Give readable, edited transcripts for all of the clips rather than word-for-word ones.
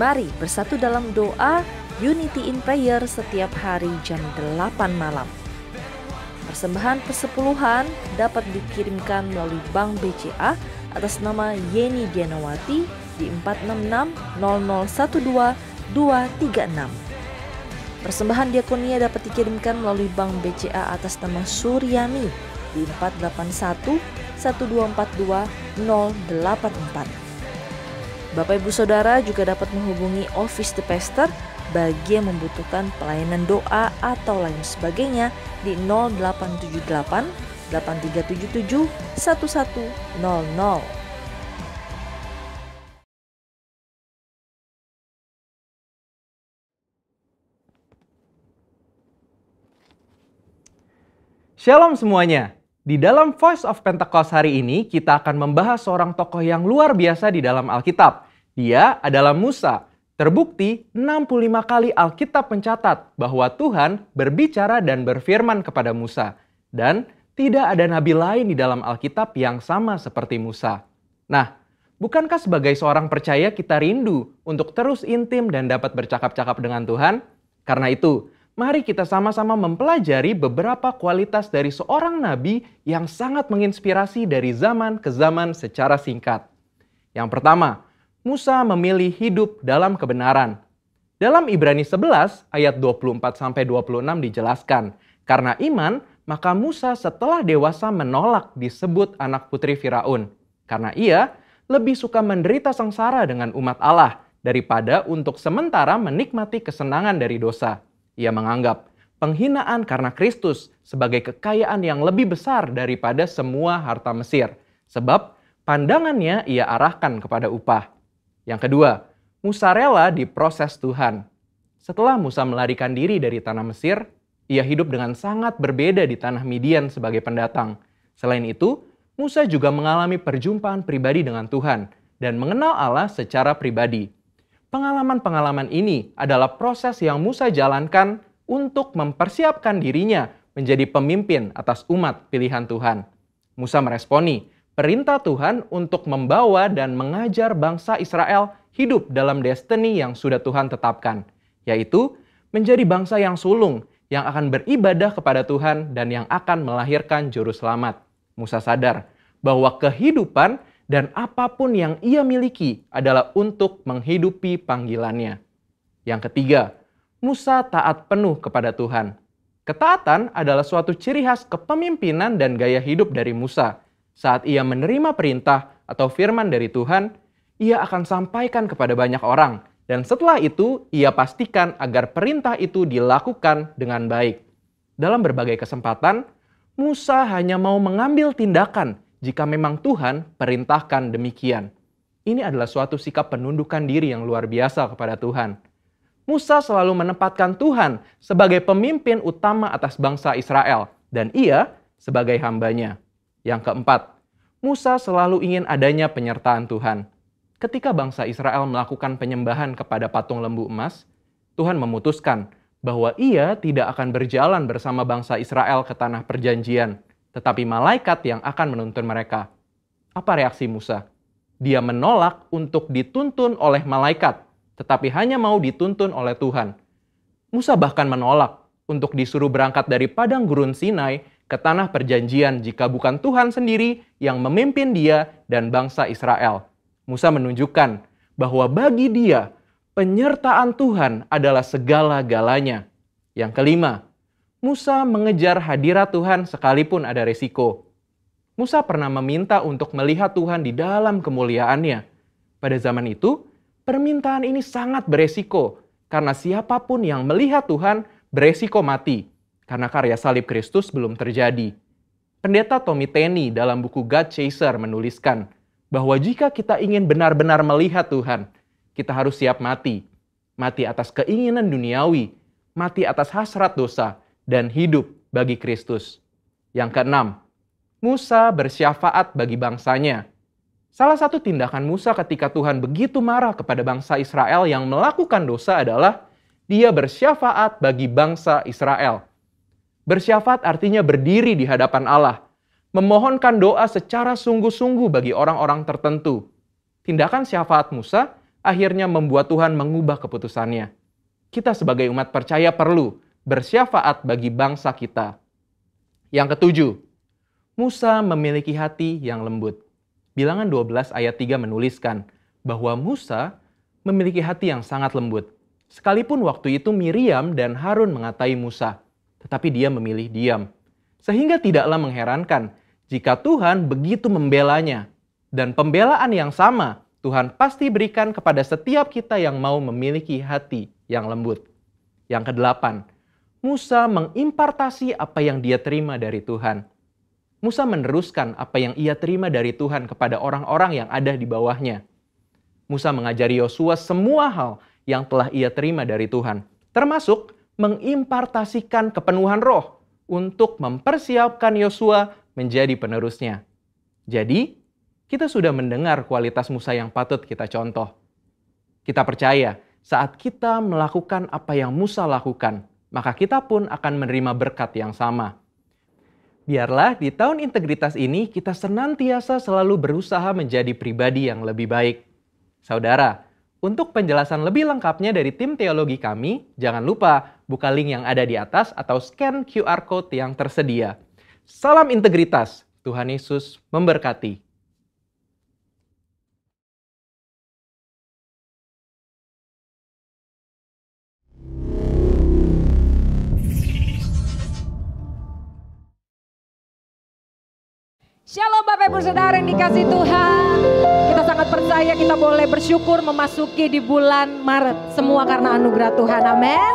Mari bersatu dalam doa Unity in Prayer setiap hari jam 8 malam. Persembahan persepuluhan dapat dikirimkan melalui Bank BCA atas nama Yeni Dianawati di 4660012 236. Persembahan diakonia dapat dikirimkan melalui Bank BCA atas nama Suryani di 48112420084. Bapak Ibu Saudara juga dapat menghubungi Office the Pastor bagi yang membutuhkan pelayanan doa atau lain sebagainya di 0878 8377 1100. Shalom semuanya. Di dalam Voice of Pentecost hari ini kita akan membahas seorang tokoh yang luar biasa di dalam Alkitab. Dia adalah Musa. Terbukti 65 kali Alkitab mencatat bahwa Tuhan berbicara dan berfirman kepada Musa. Dan tidak ada nabi lain di dalam Alkitab yang sama seperti Musa. Nah, bukankah sebagai seorang percaya kita rindu untuk terus intim dan dapat bercakap-cakap dengan Tuhan? Karena itu, mari kita sama-sama mempelajari beberapa kualitas dari seorang nabi yang sangat menginspirasi dari zaman ke zaman secara singkat. Yang pertama, Musa memilih hidup dalam kebenaran. Dalam Ibrani 11 ayat 24-26 dijelaskan, karena iman, maka Musa setelah dewasa menolak disebut anak putri Firaun. Karena ia lebih suka menderita sengsara dengan umat Allah daripada untuk sementara menikmati kesenangan dari dosa. Ia menganggap penghinaan karena Kristus sebagai kekayaan yang lebih besar daripada semua harta Mesir. Sebab pandangannya ia arahkan kepada upah. Yang kedua, Musa rela diproses Tuhan. Setelah Musa melarikan diri dari tanah Mesir, ia hidup dengan sangat berbeda di tanah Midian sebagai pendatang. Selain itu, Musa juga mengalami perjumpaan pribadi dengan Tuhan dan mengenal Allah secara pribadi. Pengalaman-pengalaman ini adalah proses yang Musa jalankan untuk mempersiapkan dirinya menjadi pemimpin atas umat pilihan Tuhan. Musa meresponi perintah Tuhan untuk membawa dan mengajar bangsa Israel hidup dalam destiny yang sudah Tuhan tetapkan, yaitu menjadi bangsa yang sulung, yang akan beribadah kepada Tuhan dan yang akan melahirkan juru selamat. Musa sadar bahwa kehidupan dan apapun yang ia miliki adalah untuk menghidupi panggilannya. Yang ketiga, Musa taat penuh kepada Tuhan. Ketaatan adalah suatu ciri khas kepemimpinan dan gaya hidup dari Musa. Saat ia menerima perintah atau firman dari Tuhan, ia akan sampaikan kepada banyak orang. Dan setelah itu, ia pastikan agar perintah itu dilakukan dengan baik. Dalam berbagai kesempatan, Musa hanya mau mengambil tindakan jika memang Tuhan perintahkan demikian. Ini adalah suatu sikap penundukan diri yang luar biasa kepada Tuhan. Musa selalu menempatkan Tuhan sebagai pemimpin utama atas bangsa Israel, dan ia sebagai hambanya. Yang keempat, Musa selalu ingin adanya penyertaan Tuhan. Ketika bangsa Israel melakukan penyembahan kepada patung lembu emas, Tuhan memutuskan bahwa ia tidak akan berjalan bersama bangsa Israel ke tanah perjanjian, tetapi malaikat yang akan menuntun mereka. Apa reaksi Musa? Dia menolak untuk dituntun oleh malaikat, tetapi hanya mau dituntun oleh Tuhan. Musa bahkan menolak untuk disuruh berangkat dari padang gurun Sinai ke tanah perjanjian jika bukan Tuhan sendiri yang memimpin dia dan bangsa Israel. Musa menunjukkan bahwa bagi dia, penyertaan Tuhan adalah segala-galanya. Yang kelima, Musa mengejar hadirat Tuhan sekalipun ada resiko. Musa pernah meminta untuk melihat Tuhan di dalam kemuliaannya. Pada zaman itu, permintaan ini sangat beresiko, karena siapapun yang melihat Tuhan beresiko mati, karena karya salib Kristus belum terjadi. Pendeta Tommy Tenney dalam buku God Chaser menuliskan bahwa jika kita ingin benar-benar melihat Tuhan, kita harus siap mati. Mati atas keinginan duniawi, mati atas hasrat dosa, dan hidup bagi Kristus. Yang keenam, Musa bersyafaat bagi bangsanya. Salah satu tindakan Musa ketika Tuhan begitu marah kepada bangsa Israel yang melakukan dosa adalah dia bersyafaat bagi bangsa Israel. Bersyafaat artinya berdiri di hadapan Allah, memohonkan doa secara sungguh-sungguh bagi orang-orang tertentu. Tindakan syafaat Musa akhirnya membuat Tuhan mengubah keputusannya. Kita sebagai umat percaya perlu bersyafaat bagi bangsa kita. Yang ketujuh, Musa memiliki hati yang lembut. Bilangan 12 ayat 3 menuliskan bahwa Musa memiliki hati yang sangat lembut. Sekalipun waktu itu Miriam dan Harun mengatai Musa, tetapi dia memilih diam. Sehingga tidaklah mengherankan jika Tuhan begitu membelanya. Dan pembelaan yang sama Tuhan pasti berikan kepada setiap kita yang mau memiliki hati yang lembut. Yang kedelapan, Musa mengimpartasi apa yang dia terima dari Tuhan. Musa meneruskan apa yang ia terima dari Tuhan kepada orang-orang yang ada di bawahnya. Musa mengajari Yosua semua hal yang telah ia terima dari Tuhan, termasuk mengimpartasikan kepenuhan roh untuk mempersiapkan Yosua menjadi penerusnya. Jadi, kita sudah mendengar kualitas Musa yang patut kita contoh. Kita percaya saat kita melakukan apa yang Musa lakukan, maka kita pun akan menerima berkat yang sama. Biarlah di tahun integritas ini kita senantiasa selalu berusaha menjadi pribadi yang lebih baik. Saudara, untuk penjelasan lebih lengkapnya dari tim teologi kami, jangan lupa buka link yang ada di atas atau scan QR Code yang tersedia. Salam integritas, Tuhan Yesus memberkati. Shalom Bapak Ibu Saudara yang dikasih Tuhan. Kita sangat percaya kita boleh bersyukur memasuki di bulan Maret. Semua karena anugerah Tuhan, amin.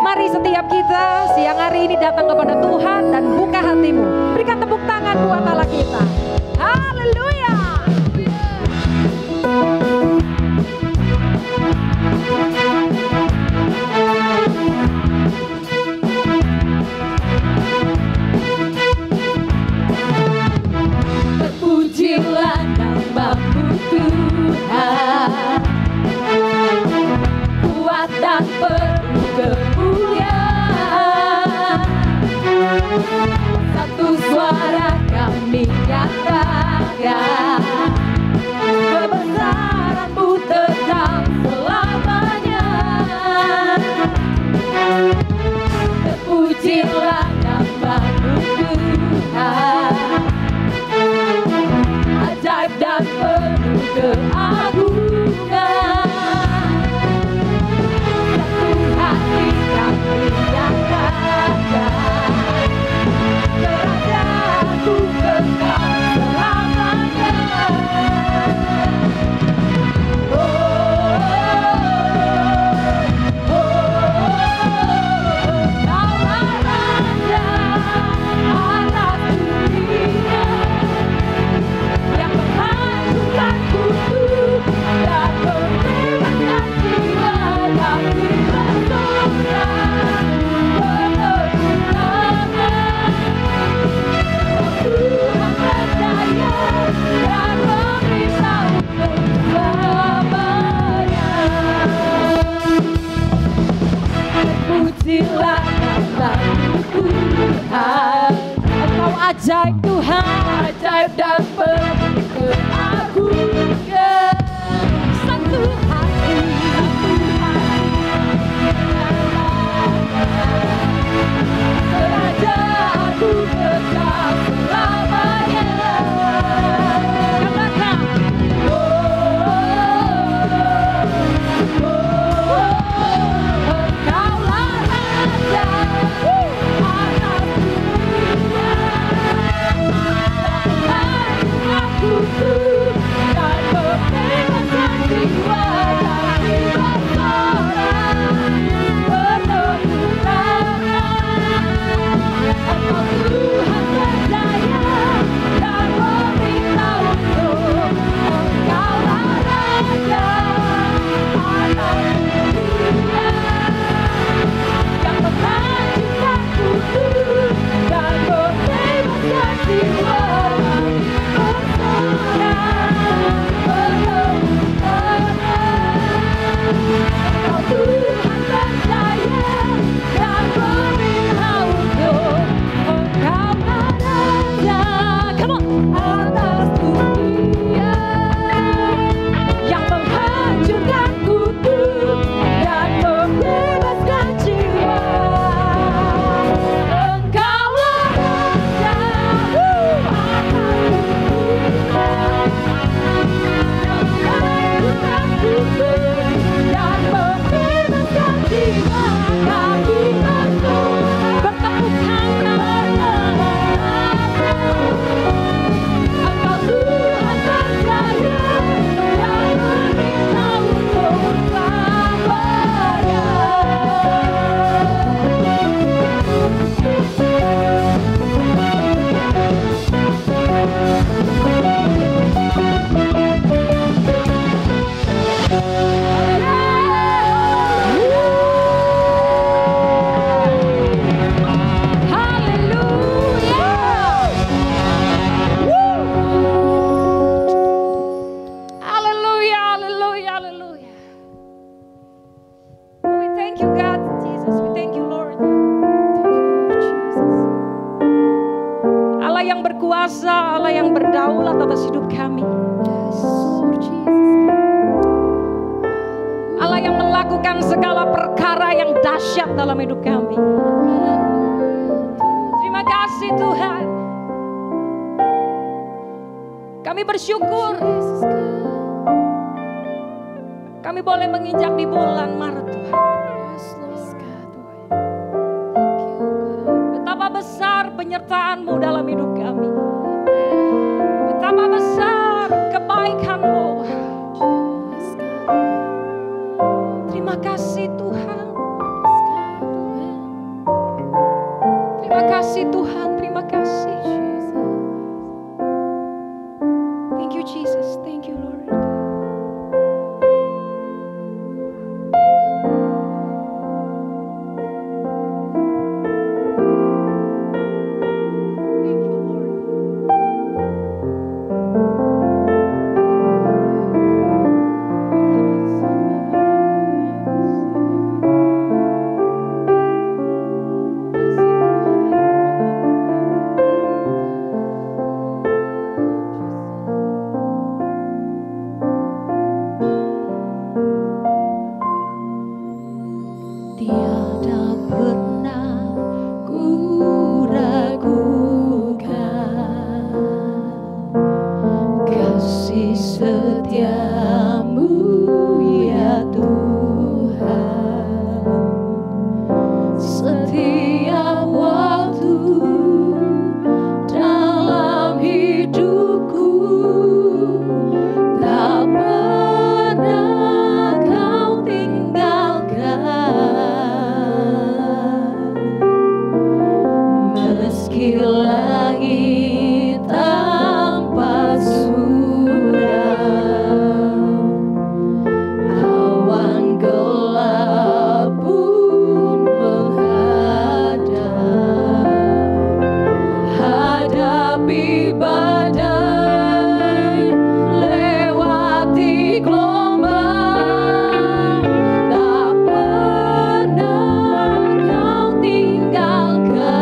Mari setiap kita siang hari ini datang kepada Tuhan dan buka hatimu. Berikan tepuk tangan buat Allah kita. Haleluya. Terpujilah namamu Tuhan, kuat dan penuh kemuliaan. Satu suara kami nyatakan, kebesaran-Mu tetap selamanya. Terpujilah namamu Tuhan, ajaib dan penuh keagungan. Satu hati kami nyatakan, Kerajaan-Mu kekal selamanya. Oh, oh, oh, Kaulah Raja atas dunia, yang menghancurkan kutub dan membebaskan jiwa kami bersorak. Tuhan percaya dan memberitahu selamanya. Pujilah namamu Tuhan, Engkau ajaib Tuhan, ajaib dan penuh keagungan. Satu hati, Kerajaan-Mu kekal selamanya. Katakan, Kaulah Raja atas dunia, yang menghancurkan kutub dan membebaskan berkuasa, Allah yang berdaulat atas hidup kami. Allah yang melakukan segala perkara yang dahsyat dalam hidup kami. Terima kasih Tuhan. Kami bersyukur kami boleh menginjak di bulan Maret Tuhan. Betapa besar penyertaan-Mu dalam hidup kami. Betapa besar kebaikan-Mu. Terima kasih Tuhan. Terima kasih Tuhan. Terima kasih. Thank you Jesus. Thank you Lord. Tiada pernah ku ragukan kasih setiamu ya Tuhan. Setiap waktu dalam hidupku tak pernah kau tinggalkan. Meski langit tanpa surau, awan gelap pun menghadap, hadapi badai, lewati gelombang, tak pernah kau tinggalkan.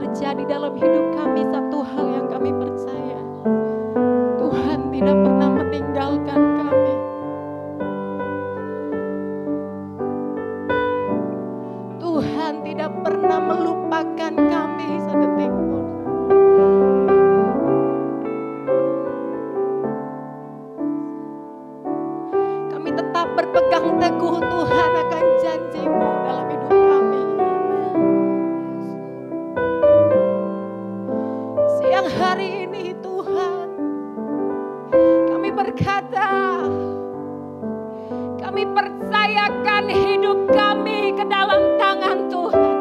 terjadi dalam hidup kami, satu hal yang kami percaya, Tuhan tidak pernah meninggalkan kami. Tuhan tidak pernah melupakan kami sedetik pun. Kami tetap berpegang teguh Tuhan akan janji-Mu dalam hidup kami. Siang hari ini Tuhan, kami berkata, kami percayakan hidup kami ke dalam tangan Tuhan.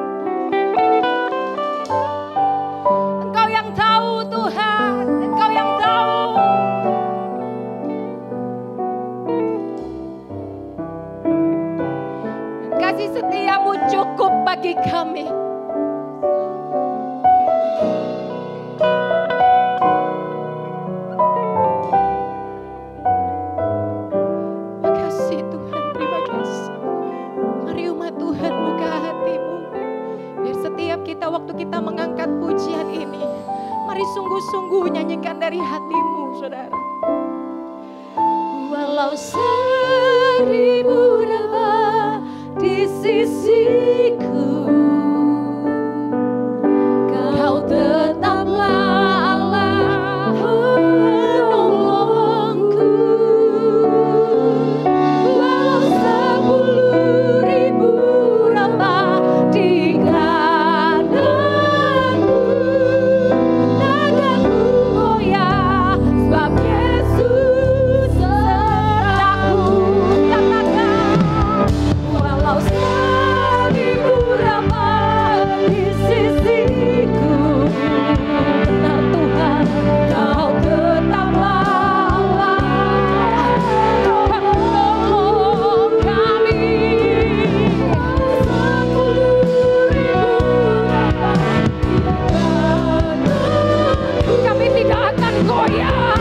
Engkau yang tahu Tuhan, Engkau yang tahu. Kasih setia-Mu cukup bagi kami. Makasih Tuhan, terima kasih. Mari umat Tuhan buka hatimu. Biar setiap kita waktu kita mengangkat pujian ini, mari sungguh-sungguh nyanyikan dari hatimu, saudara. Walau 1000 rabah di sisiku, Kau tetaplah Allah penolongku. Walau 10.000 rabah di kananku, takkanku goyah, sebab Yesus sertaku. Katakan, walau 1000 rabah di sisiku, benar Tuhan, Kau tetaplah Allah, Kau penolong kami. 10.000 rabah di kananku, kami tidak akan goyah,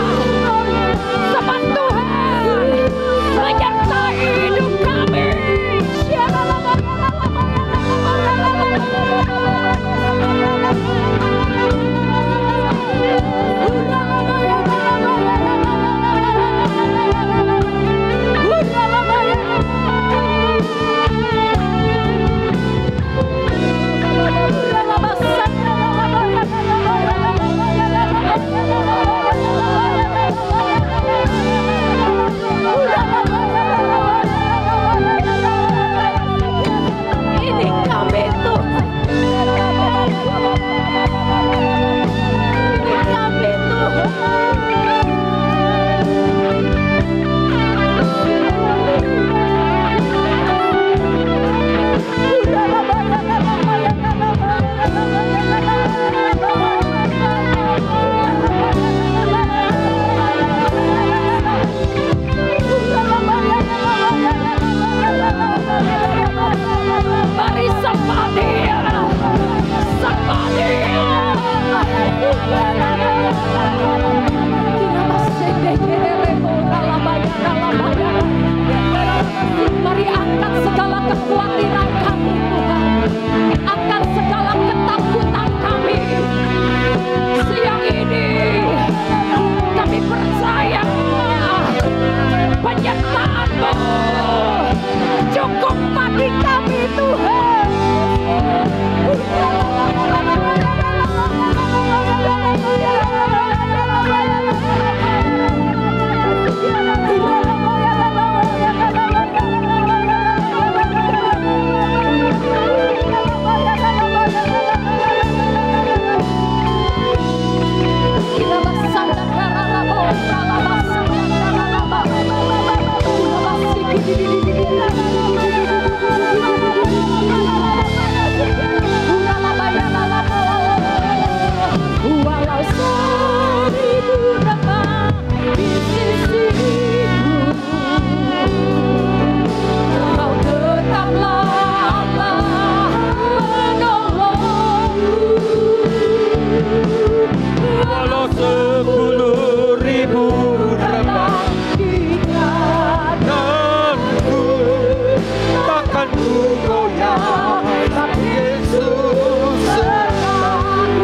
sebab Tuhan menyertai hidup kami. Ini kami Tuhan, ini kami mari sembah Dia, sembah Dia. Mari angkat segala kekhawatiran kami Tuhan, angkat segala ketakutan kami. Siang ini kami percaya penyertaan-Mu cukup bagi kami Tuhan. Walau 1000 rabah di sisiku, Kau tetaplah Allah penolongku. Walau 10.000 rabah di kananku, takkan ku goyah, sebab Yesus sertaku.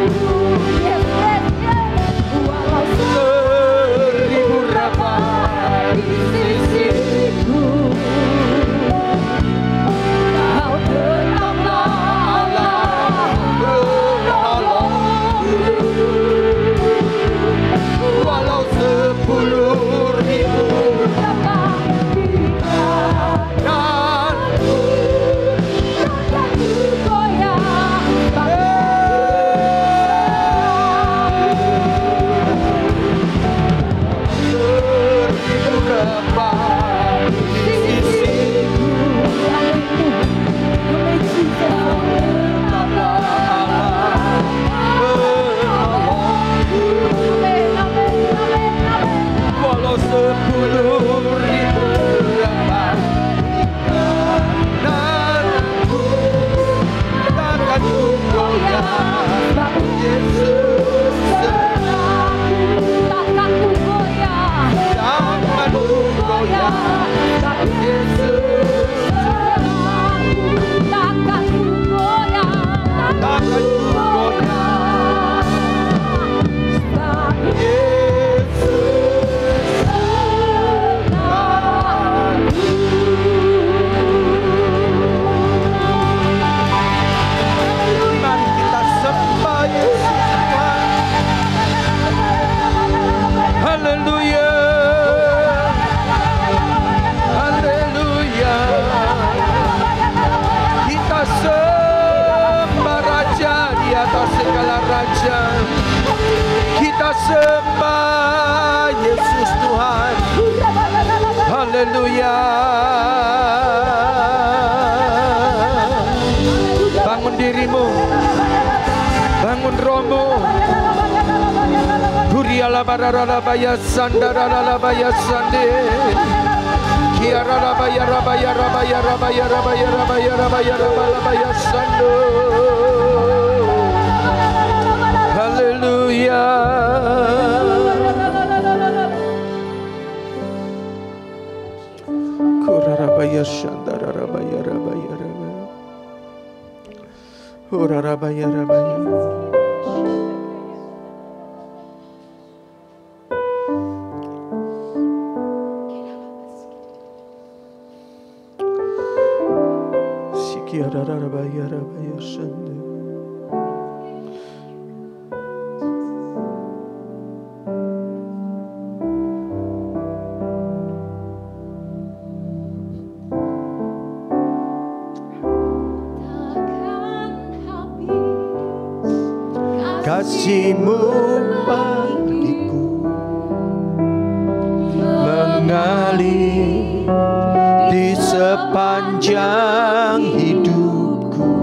bangun dirimu, bangun rohmu. Kurialabarabaya sandaralabaya sande. Kiarabaya rabaya rabaya rabaya rabaya rabaya rabaya rabaya sando. Haleluya. Kurarabaya shandarabaya rabaya rabaya. Urarabaya rabaya. Sikiarabaya rabaya shanda. Kasih-Mu bagiku mengalir di sepanjang hidupku,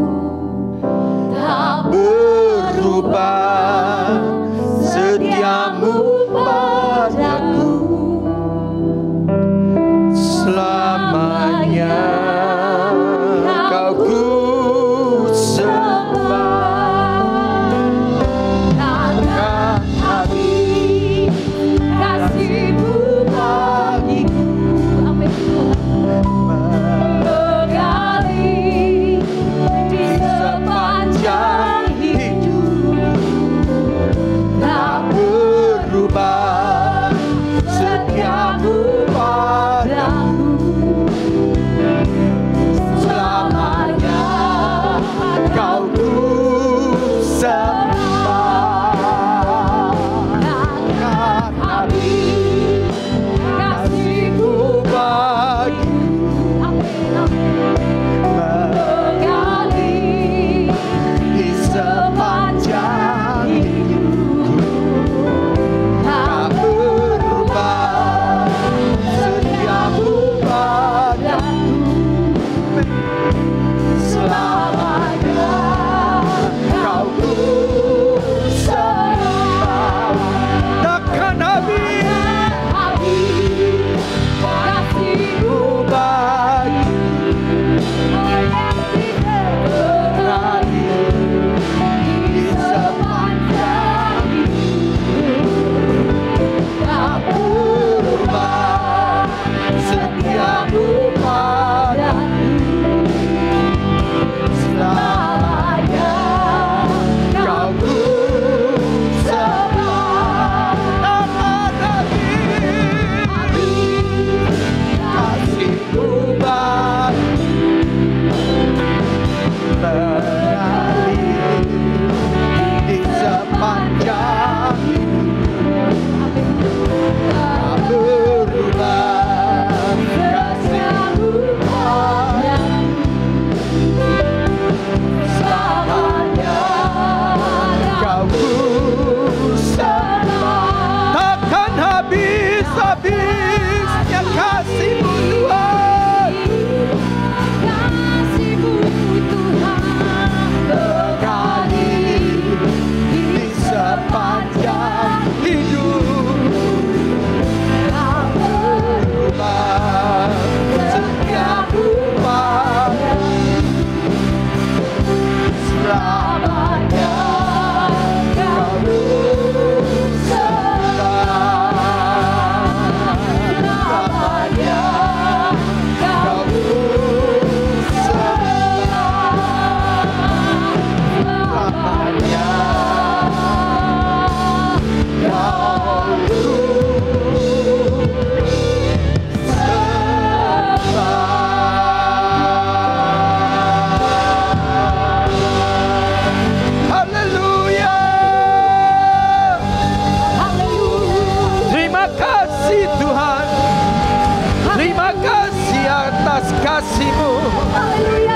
tak berubah setia-Mu padaku selamanya. Kau ku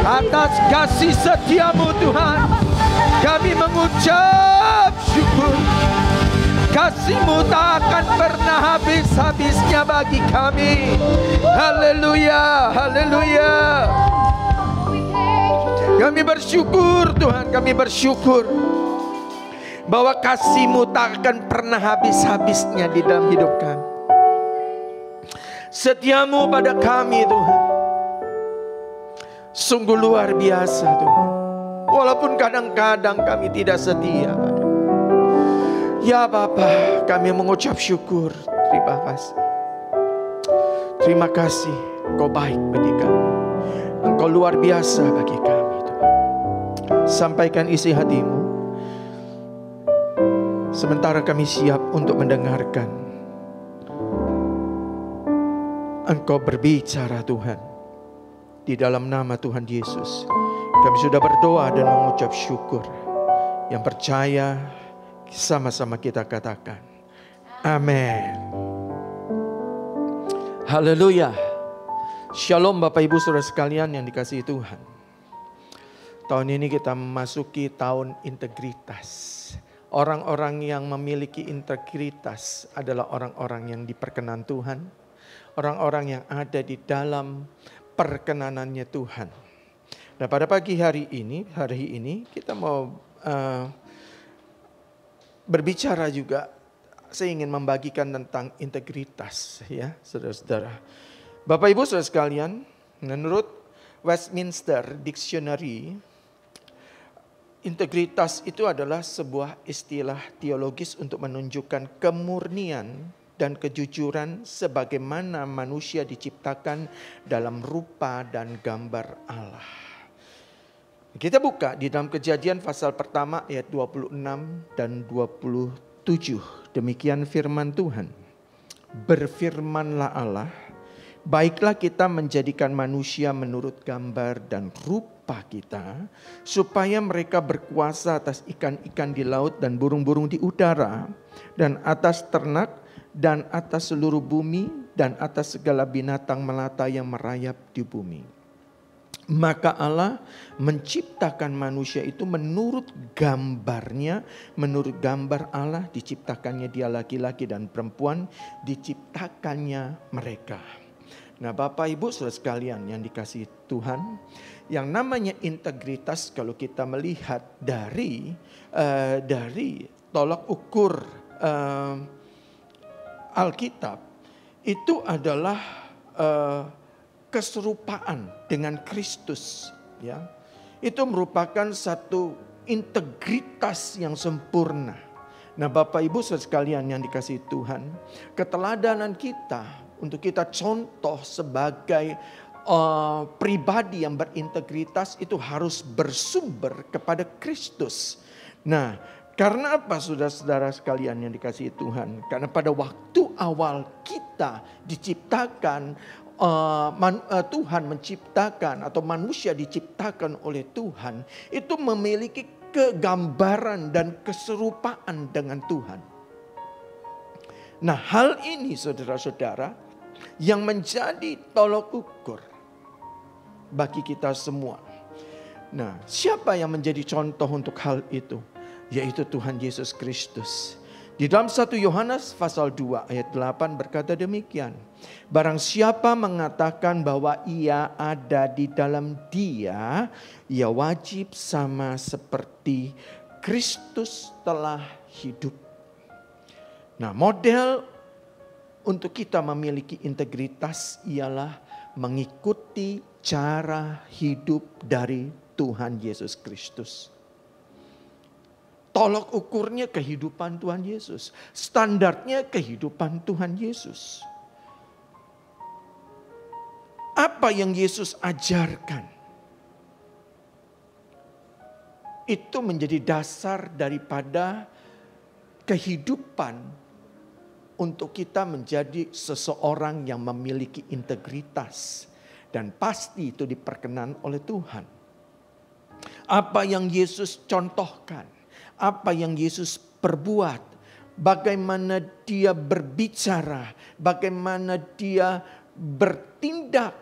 atas kasih setia-Mu Tuhan. Kami mengucap syukur. Kasih-Mu tak akan pernah habis-habisnya bagi kami. Haleluya, haleluya. Kami bersyukur Tuhan, kami bersyukur bahwa kasih-Mu tak akan pernah habis-habisnya di dalam hidup kami. Setia-Mu pada kami Tuhan sungguh luar biasa Tuhan. Walaupun kadang-kadang kami tidak setia pada. Ya Bapa, kami mengucap syukur. Terima kasih. Terima kasih, Engkau baik bagi kami. Engkau luar biasa bagi kami Tuhan. Sampaikan isi hati-Mu. Sementara kami siap untuk mendengarkan Engkau berbicara Tuhan. Di dalam nama Tuhan Yesus kami sudah berdoa dan mengucap syukur. Yang percaya sama-sama kita katakan amin. Haleluya. Shalom Bapak Ibu Saudara sekalian yang dikasihi Tuhan. Tahun ini kita memasuki tahun integritas. Orang-orang yang memiliki integritas adalah orang-orang yang diperkenan Tuhan. Orang-orang yang ada di dalam perkenanannya Tuhan. Nah pada pagi hari ini kita mau berbicara juga. Saya ingin membagikan tentang integritas ya saudara-saudara. Bapak Ibu saudara sekalian, menurut Westminster Dictionary, integritas itu adalah sebuah istilah teologis untuk menunjukkan kemurnian dan kejujuran sebagaimana manusia diciptakan dalam rupa dan gambar Allah. Kita buka di dalam Kejadian pasal pertama ayat 26 dan 27. Demikian firman Tuhan. Berfirmanlah Allah, baiklah kita menjadikan manusia menurut gambar dan rupa kita, supaya mereka berkuasa atas ikan-ikan di laut dan burung-burung di udara, dan atas ternak, dan atas seluruh bumi, dan atas segala binatang melata yang merayap di bumi. Maka Allah menciptakan manusia itu menurut gambarnya, menurut gambar Allah diciptakannya dia laki-laki dan perempuan, diciptakannya mereka. Nah Bapak Ibu saudara sekalian yang dikasihi Tuhan, yang namanya integritas kalau kita melihat dari tolak ukur Alkitab itu adalah keserupaan dengan Kristus, ya. Itu merupakan satu integritas yang sempurna. Nah, Bapak Ibu saudara sekalian yang dikasihi Tuhan, keteladanan kita untuk kita contoh sebagai pribadi yang berintegritas itu harus bersumber kepada Kristus. Nah, karena apa saudara-saudara sekalian yang dikasihi Tuhan? Karena pada waktu awal kita diciptakan, Tuhan menciptakan atau manusia diciptakan oleh Tuhan, itu memiliki kegambaran dan keserupaan dengan Tuhan. Nah, hal ini saudara-saudara yang menjadi tolok ukur bagi kita semua. Nah, siapa yang menjadi contoh untuk hal itu? Yaitu Tuhan Yesus Kristus. Di dalam 1 Yohanes pasal 2 ayat 8 berkata demikian. Barang siapa mengatakan bahwa ia ada di dalam Dia, ia wajib sama seperti Kristus telah hidup. Nah, model untuk kita memiliki integritas ialah mengikuti cara hidup dari Tuhan Yesus Kristus. Tolok ukurnya kehidupan Tuhan Yesus. Standarnya kehidupan Tuhan Yesus. Apa yang Yesus ajarkan, itu menjadi dasar daripada kehidupan untuk kita menjadi seseorang yang memiliki integritas. Dan pasti itu diperkenan oleh Tuhan. Apa yang Yesus contohkan, apa yang Yesus perbuat, bagaimana dia berbicara, bagaimana dia bertindak,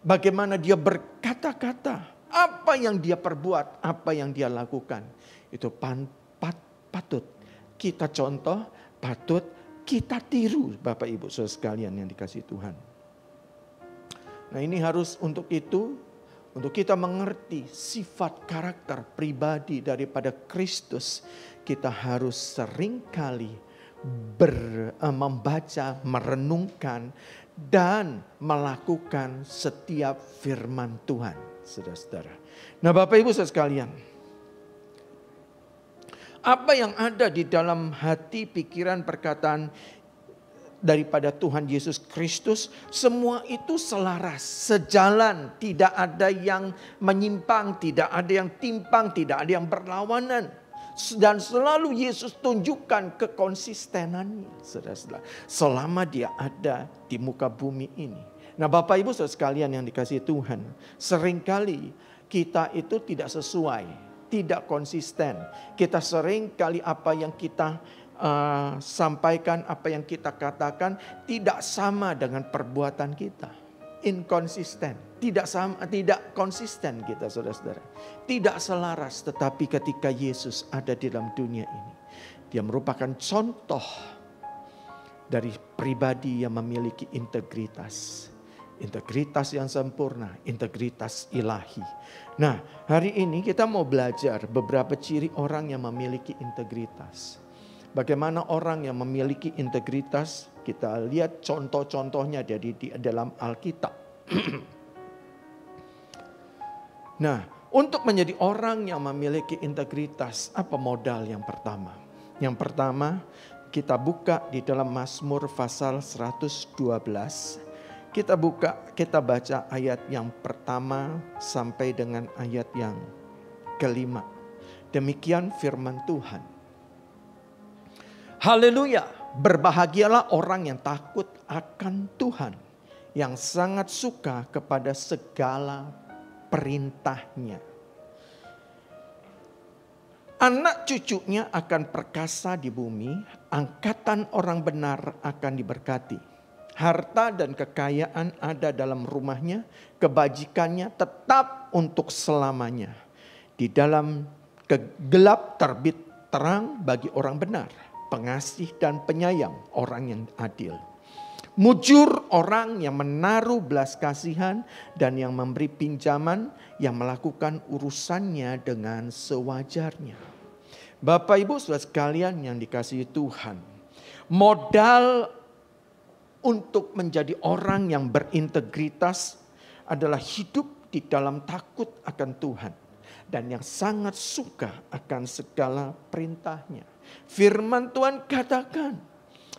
bagaimana dia berkata-kata, apa yang dia perbuat, apa yang dia lakukan. Itu patut kita contoh, patut kita tiru Bapak Ibu Saudara sekalian yang dikasihi Tuhan. Nah ini harus untuk itu Untuk kita mengerti sifat karakter pribadi daripada Kristus, kita harus seringkali membaca, merenungkan, dan melakukan setiap firman Tuhan, saudara-saudara. Nah, Bapak Ibu saudara sekalian, apa yang ada di dalam hati, pikiran, perkataan daripada Tuhan Yesus Kristus, semua itu selaras, sejalan, tidak ada yang menyimpang, tidak ada yang timpang, tidak ada yang berlawanan. Dan selalu Yesus tunjukkan kekonsistenannya, saudara-saudara, selama dia ada di muka bumi ini. Nah, Bapak Ibu saudara sekalian yang dikasihi Tuhan, seringkali kita itu tidak sesuai, tidak konsisten. Kita seringkali apa yang kita sampaikan, apa yang kita katakan tidak sama dengan perbuatan kita. Inkonsisten, tidak sama, tidak konsisten kita, saudara-saudara. Tidak selaras, tetapi ketika Yesus ada di dalam dunia ini, dia merupakan contoh dari pribadi yang memiliki integritas. Integritas yang sempurna, integritas ilahi. Nah, hari ini kita mau belajar beberapa ciri orang yang memiliki integritas. Bagaimana orang yang memiliki integritas, kita lihat contoh-contohnya di dalam Alkitab. Nah, untuk menjadi orang yang memiliki integritas, apa modal yang pertama? Yang pertama, kita buka di dalam Mazmur pasal 112. Kita baca ayat yang pertama sampai dengan ayat yang kelima. Demikian firman Tuhan. Haleluya, berbahagialah orang yang takut akan Tuhan, yang sangat suka kepada segala perintahnya. Anak cucunya akan perkasa di bumi, angkatan orang benar akan diberkati. Harta dan kekayaan ada dalam rumahnya, kebajikannya tetap untuk selamanya. Di dalam gelap terbit terang bagi orang benar. Pengasih dan penyayang orang yang adil. Mujur orang yang menaruh belas kasihan dan yang memberi pinjaman, yang melakukan urusannya dengan sewajarnya. Bapak Ibu saudara sekalian yang dikasihi Tuhan, modal untuk menjadi orang yang berintegritas adalah hidup di dalam takut akan Tuhan dan yang sangat suka akan segala perintahnya. Firman Tuhan katakan,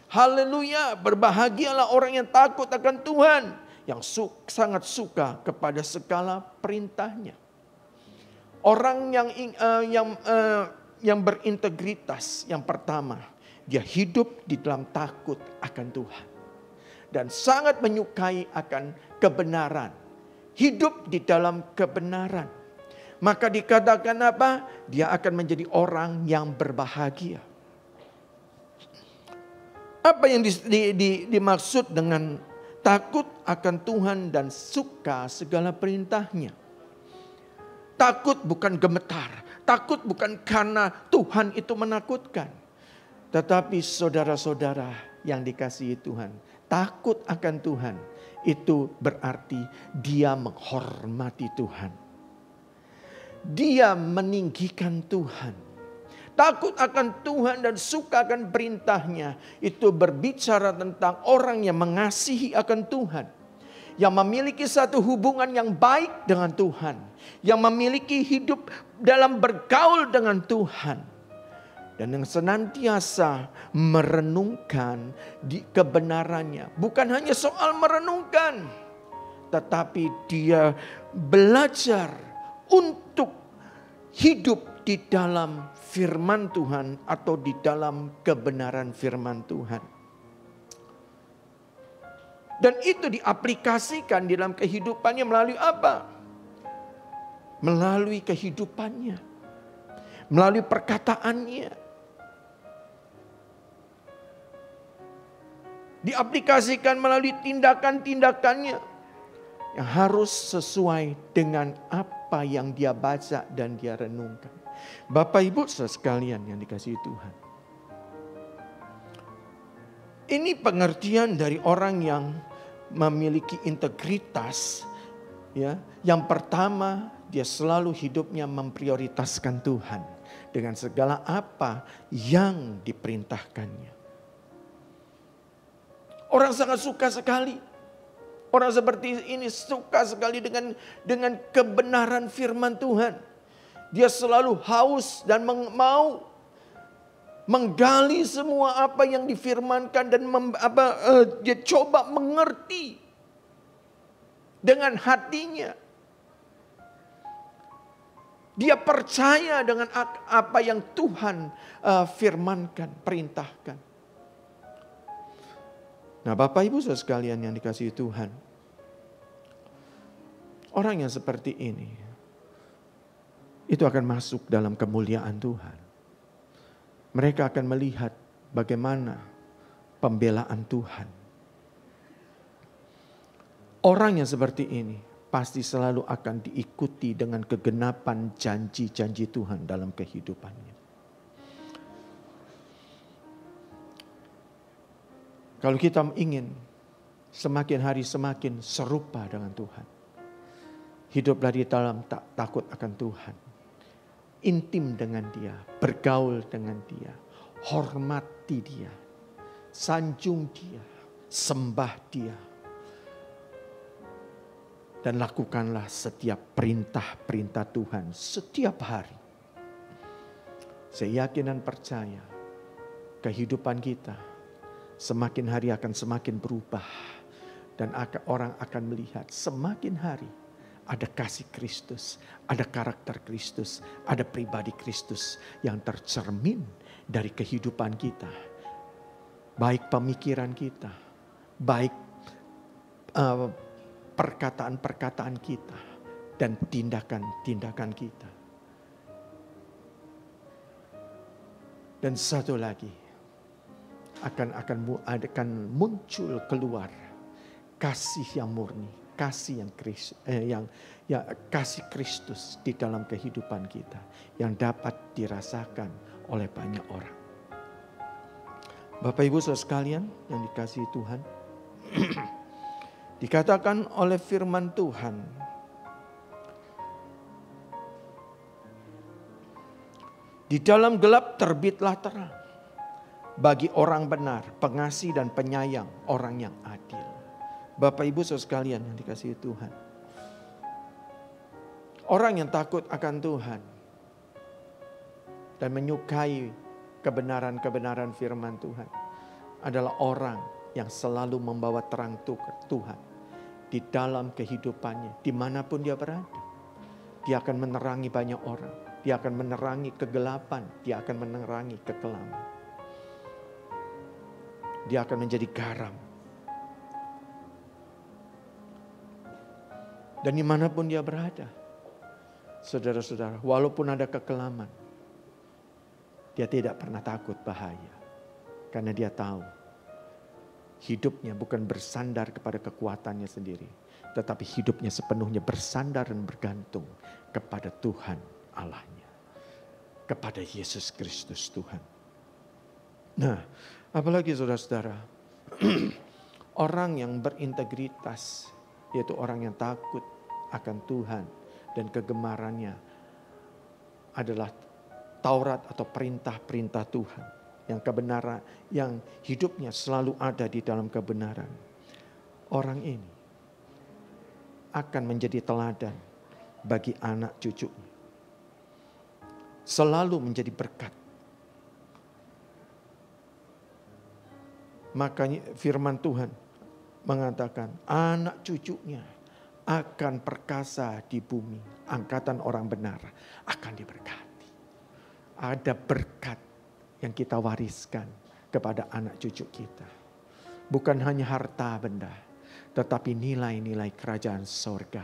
haleluya, berbahagialah orang yang takut akan Tuhan, yang sangat suka kepada segala perintahnya. Orang yang berintegritas, yang pertama, dia hidup di dalam takut akan Tuhan dan sangat menyukai akan kebenaran. Hidup di dalam kebenaran. Maka dikatakan apa? Dia akan menjadi orang yang berbahagia. Apa yang dimaksud dengan takut akan Tuhan dan suka segala perintahnya? Takut bukan gemetar. Takut bukan karena Tuhan itu menakutkan. Tetapi saudara-saudara yang dikasihi Tuhan, takut akan Tuhan itu berarti dia menghormati Tuhan. Dia meninggikan Tuhan. Takut akan Tuhan dan suka akan perintahnya. Itu berbicara tentang orang yang mengasihi akan Tuhan. Yang memiliki satu hubungan yang baik dengan Tuhan. Yang memiliki hidup dalam bergaul dengan Tuhan. Dan yang senantiasa merenungkan di kebenarannya. Bukan hanya soal merenungkan. Tetapi dia belajar untuk hidup di dalam firman Tuhan atau di dalam kebenaran firman Tuhan. Dan itu diaplikasikan di dalam kehidupannya melalui apa? Melalui kehidupannya. Melalui perkataannya. Diaplikasikan melalui tindakan-tindakannya. Yang harus sesuai dengan apa yang dia baca dan dia renungkan. Bapak Ibu saudara sekalian yang dikasihi Tuhan. Ini pengertian dari orang yang memiliki integritas Ya, yang pertama, dia selalu hidupnya memprioritaskan Tuhan dengan segala apa yang diperintahkannya. Orang sangat suka sekali. Orang seperti ini suka sekali dengan kebenaran firman Tuhan. Dia selalu haus dan mau menggali semua apa yang difirmankan dan dia coba mengerti dengan hatinya. Dia percaya dengan apa yang Tuhan firmankan, perintahkan. Nah, Bapak Ibu Saudara sekalian yang dikasihi Tuhan, orang yang seperti ini itu akan masuk dalam kemuliaan Tuhan. Mereka akan melihat bagaimana pembelaan Tuhan. Orang yang seperti ini pasti selalu akan diikuti dengan kegenapan janji-janji Tuhan dalam kehidupannya. Kalau kita ingin semakin hari semakin serupa dengan Tuhan, hiduplah di dalam takut akan Tuhan. Intim dengan Dia, bergaul dengan Dia, hormati Dia, sanjung Dia, sembah Dia. Dan lakukanlah setiap perintah-perintah Tuhan setiap hari. Saya yakin dan percaya kehidupan kita semakin hari akan semakin berubah. Dan orang akan melihat semakin hari ada kasih Kristus, ada karakter Kristus, ada pribadi Kristus yang tercermin dari kehidupan kita. Baik pemikiran kita, baik perkataan-perkataan kita, dan tindakan-tindakan kita. Dan satu lagi, akan muncul keluar kasih yang murni, kasih yang kasih Kristus di dalam kehidupan kita yang dapat dirasakan oleh banyak orang. Bapak Ibu Saudara sekalian yang dikasihi Tuhan, dikatakan oleh firman Tuhan, di dalam gelap terbitlah terang bagi orang benar, pengasih dan penyayang, orang yang adil. Bapak Ibu Saudara sekalian yang dikasihi Tuhan, orang yang takut akan Tuhan dan menyukai kebenaran-kebenaran firman Tuhan adalah orang yang selalu membawa terang Tuhan di dalam kehidupannya, dimanapun dia berada. Dia akan menerangi banyak orang, dia akan menerangi kegelapan, dia akan menerangi kekelaman. Dia akan menjadi garam. Dan dimanapun dia berada, saudara-saudara, walaupun ada kekelaman, dia tidak pernah takut bahaya. Karena dia tahu hidupnya bukan bersandar kepada kekuatannya sendiri, tetapi hidupnya sepenuhnya bersandar dan bergantung kepada Tuhan Allahnya, kepada Yesus Kristus Tuhan. Nah, apalagi saudara-saudara, orang yang berintegritas, yaitu orang yang takut akan Tuhan dan kegemarannya adalah Taurat atau perintah-perintah Tuhan. Yang kebenaran, yang hidupnya selalu ada di dalam kebenaran. Orang ini akan menjadi teladan bagi anak cucunya. Selalu menjadi berkat. Makanya firman Tuhan mengatakan anak cucunya akan perkasa di bumi. Angkatan orang benar akan diberkati. Ada berkat yang kita wariskan kepada anak cucu kita. Bukan hanya harta benda, tetapi nilai-nilai kerajaan sorga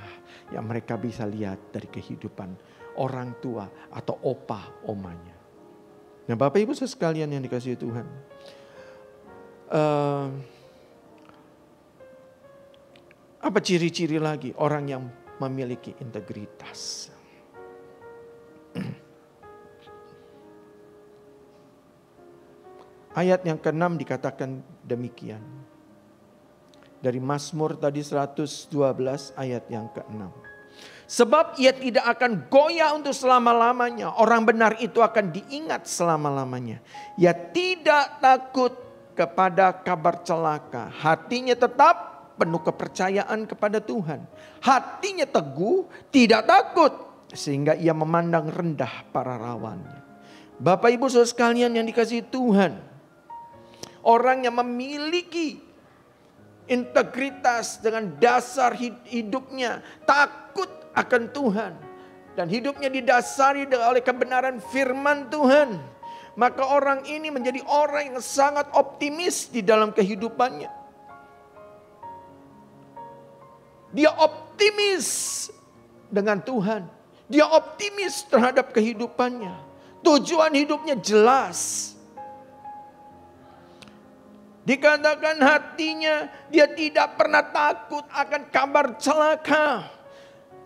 yang mereka bisa lihat dari kehidupan orang tua atau opa omanya. Nah, Bapak Ibu sekalian yang dikasihi Tuhan, apa ciri-ciri lagi orang yang memiliki integritas? Ayat yang ke-6 dikatakan demikian. Dari Mazmur tadi 112 ayat yang ke-6. Sebab ia tidak akan goyah untuk selama-lamanya. Orang benar itu akan diingat selama-lamanya. Ia tidak takut kepada kabar celaka. Hatinya tetap penuh kepercayaan kepada Tuhan. Hatinya teguh, tidak takut. Sehingga ia memandang rendah para lawannya. Bapak Ibu Saudara sekalian yang dikasihi Tuhan. Orang yang memiliki integritas dengan dasar hidupnya. Takut akan Tuhan. Dan hidupnya didasari oleh kebenaran firman Tuhan. Maka orang ini menjadi orang yang sangat optimis di dalam kehidupannya. Dia optimis dengan Tuhan. Dia optimis terhadap kehidupannya. Tujuan hidupnya jelas. Dikatakan hatinya dia tidak pernah takut akan kabar celaka.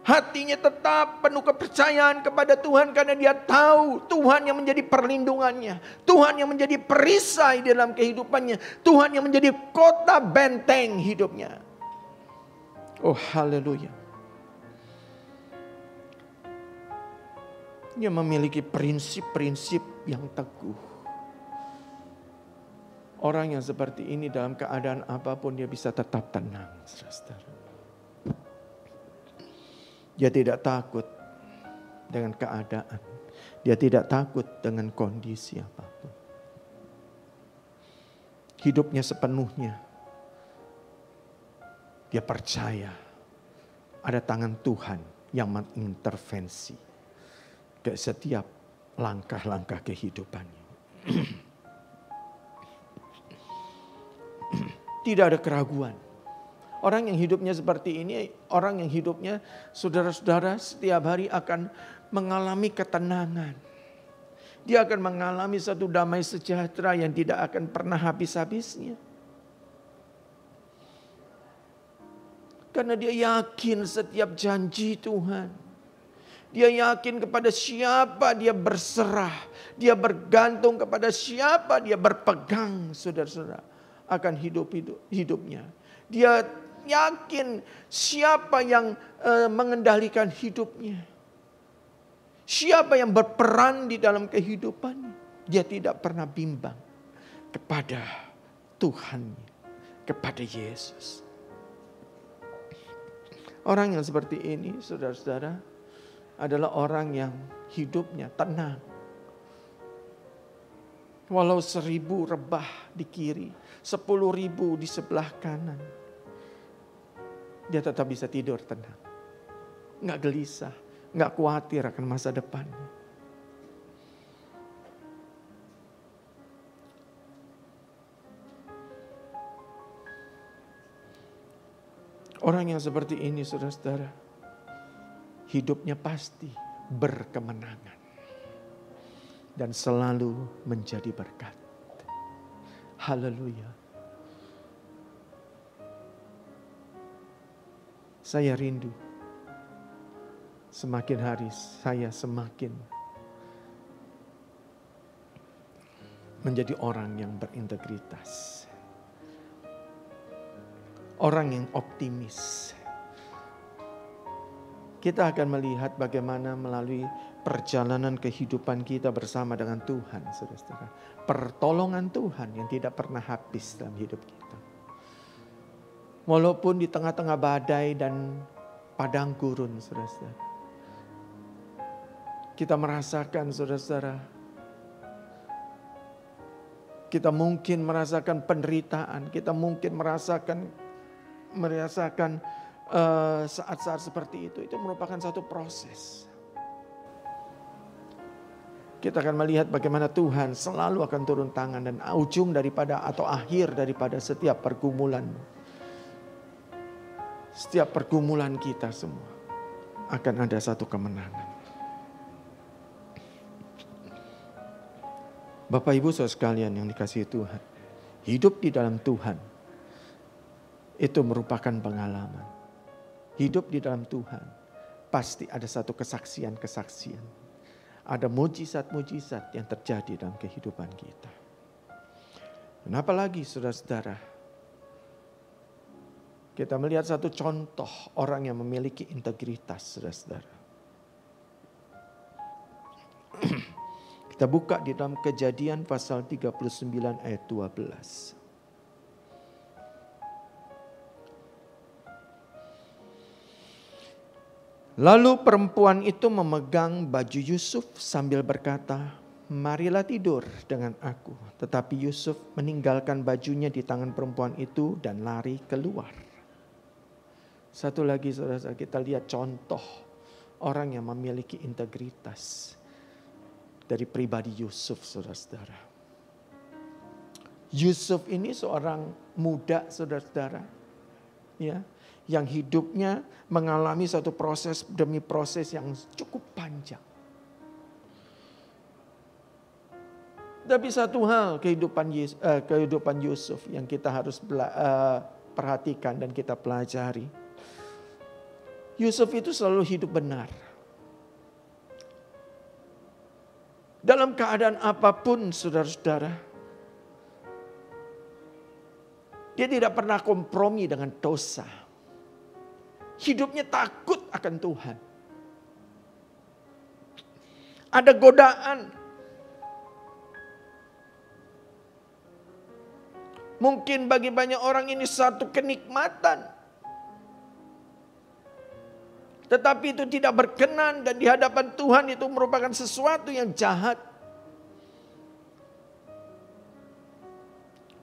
Hatinya tetap penuh kepercayaan kepada Tuhan karena dia tahu Tuhan yang menjadi perlindungannya. Tuhan yang menjadi perisai dalam kehidupannya. Tuhan yang menjadi kota benteng hidupnya. Oh haleluya. Dia memiliki prinsip-prinsip yang teguh. Orang yang seperti ini dalam keadaan apapun dia bisa tetap tenang, saudara. Dia tidak takut dengan keadaan. Dia tidak takut dengan kondisi apapun. Hidupnya sepenuhnya. Dia percaya ada tangan Tuhan yang mengintervensi ke setiap langkah-langkah kehidupannya. Tidak ada keraguan. Orang yang hidupnya seperti ini, orang yang hidupnya saudara-saudara setiap hari akan mengalami ketenangan. Dia akan mengalami satu damai sejahtera yang tidak akan pernah habis-habisnya. Karena dia yakin setiap janji Tuhan. Dia yakin kepada siapa dia berserah. Dia bergantung kepada siapa dia berpegang, saudara-saudara, akan hidupnya. Dia yakin siapa yang mengendalikan hidupnya. Siapa yang berperan di dalam kehidupannya. Dia tidak pernah bimbang kepada Tuhannya, kepada Yesus. Orang yang seperti ini, saudara-saudara, adalah orang yang hidupnya tenang. Walau 1000 rebah di kiri, 10.000 di sebelah kanan. Dia tetap bisa tidur tenang. Nggak gelisah, nggak khawatir akan masa depannya. Orang yang seperti ini, saudara-saudara, hidupnya pasti berkemenangan. Dan selalu menjadi berkat. Haleluya. Saya rindu. Semakin hari saya semakin menjadi orang yang berintegritas. Orang yang optimis. Kita akan melihat bagaimana melalui perjalanan kehidupan kita bersama dengan Tuhan, saudara-saudara. Pertolongan Tuhan yang tidak pernah habis dalam hidup kita. Walaupun di tengah-tengah badai dan padang gurun, saudara-saudara. Kita merasakan, saudara-saudara, kita mungkin merasakan penderitaan, kita mungkin merasakan saat-saat seperti itu merupakan satu proses. Kita akan melihat bagaimana Tuhan selalu akan turun tangan dan ujung daripada atau akhir daripada setiap pergumulan. Setiap pergumulan kita semua akan ada satu kemenangan. Bapak Ibu Saudara sekalian yang dikasihi Tuhan, hidup di dalam Tuhan itu merupakan pengalaman. Hidup di dalam Tuhan pasti ada satu kesaksian-kesaksian. Ada mujizat-mujizat yang terjadi dalam kehidupan kita. Dan apalagi saudara-saudara, Kita melihat satu contoh orang yang memiliki integritas, saudara-saudara. Kita buka di dalam Kejadian pasal 39 ayat 12. Lalu perempuan itu memegang baju Yusuf sambil berkata, marilah tidur dengan aku. Tetapi Yusuf meninggalkan bajunya di tangan perempuan itu dan lari keluar. Satu lagi saudara, kita lihat contoh orang yang memiliki integritas dari pribadi Yusuf, saudara-saudara. Yusuf ini seorang muda, saudara-saudara, ya, yang hidupnya mengalami satu proses demi proses yang cukup panjang. Tapi satu hal kehidupan Yusuf yang kita harus perhatikan dan kita pelajari. Yusuf itu selalu hidup benar. Dalam keadaan apapun, saudara-saudara, dia tidak pernah kompromi dengan dosa. Hidupnya takut akan Tuhan. Ada godaan. Mungkin bagi banyak orang ini satu kenikmatan. Tetapi itu tidak berkenan dan di hadapan Tuhan itu merupakan sesuatu yang jahat.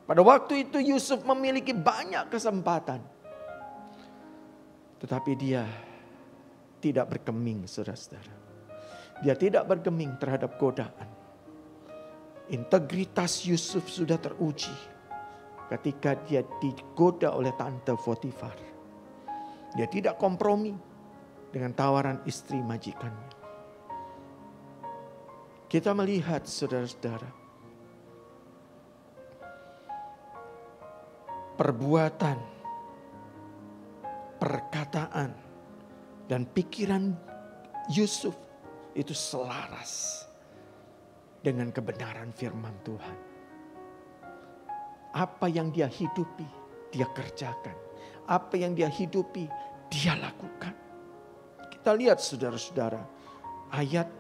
Pada waktu itu Yusuf memiliki banyak kesempatan. Tetapi dia tidak bergeming, saudara-saudara. Dia tidak bergeming terhadap godaan. Integritas Yusuf sudah teruji ketika dia digoda oleh tante Potifar. Dia tidak kompromi dengan tawaran istri majikannya. Kita melihat, saudara-saudara, perbuatan, perkataan, dan pikiran Yusuf itu selaras dengan kebenaran firman Tuhan. Apa yang dia hidupi, dia kerjakan. Apa yang dia hidupi, dia lakukan. Kita lihat saudara-saudara, ayat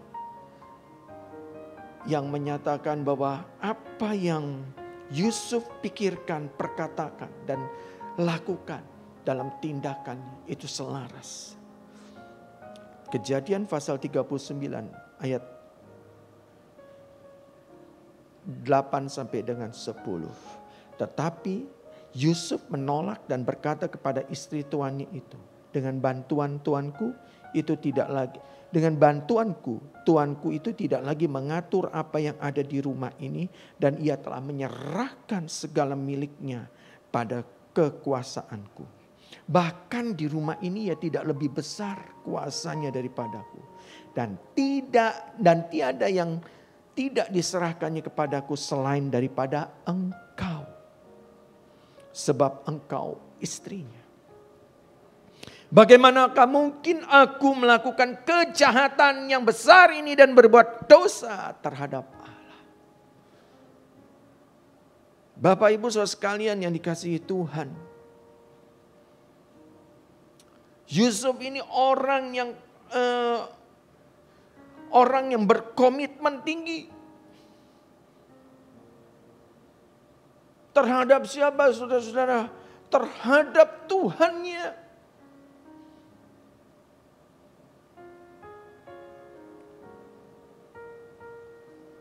yang menyatakan bahwa apa yang Yusuf pikirkan, perkatakan, dan lakukan dalam tindakannya itu selaras. Kejadian pasal 39 ayat 8 sampai dengan 10. Tetapi Yusuf menolak dan berkata kepada istri tuannya itu, dengan bantuan tuanku itu tidak lagi, dengan bantuanku tuanku itu tidak lagi mengatur apa yang ada di rumah ini, dan ia telah menyerahkan segala miliknya pada kekuasaanku. Bahkan di rumah ini ia tidak lebih besar kuasanya daripadaku, dan tiada yang tidak diserahkannya kepadaku selain daripada engkau, sebab engkau istrinya. Bagaimanakah mungkin aku melakukan kejahatan yang besar ini dan berbuat dosa terhadap Allah? Bapak Ibu Saudara sekalian yang dikasihi Tuhan, Yusuf ini orang yang berkomitmen tinggi. Terhadap siapa, saudara-saudara? Terhadap Tuhannya.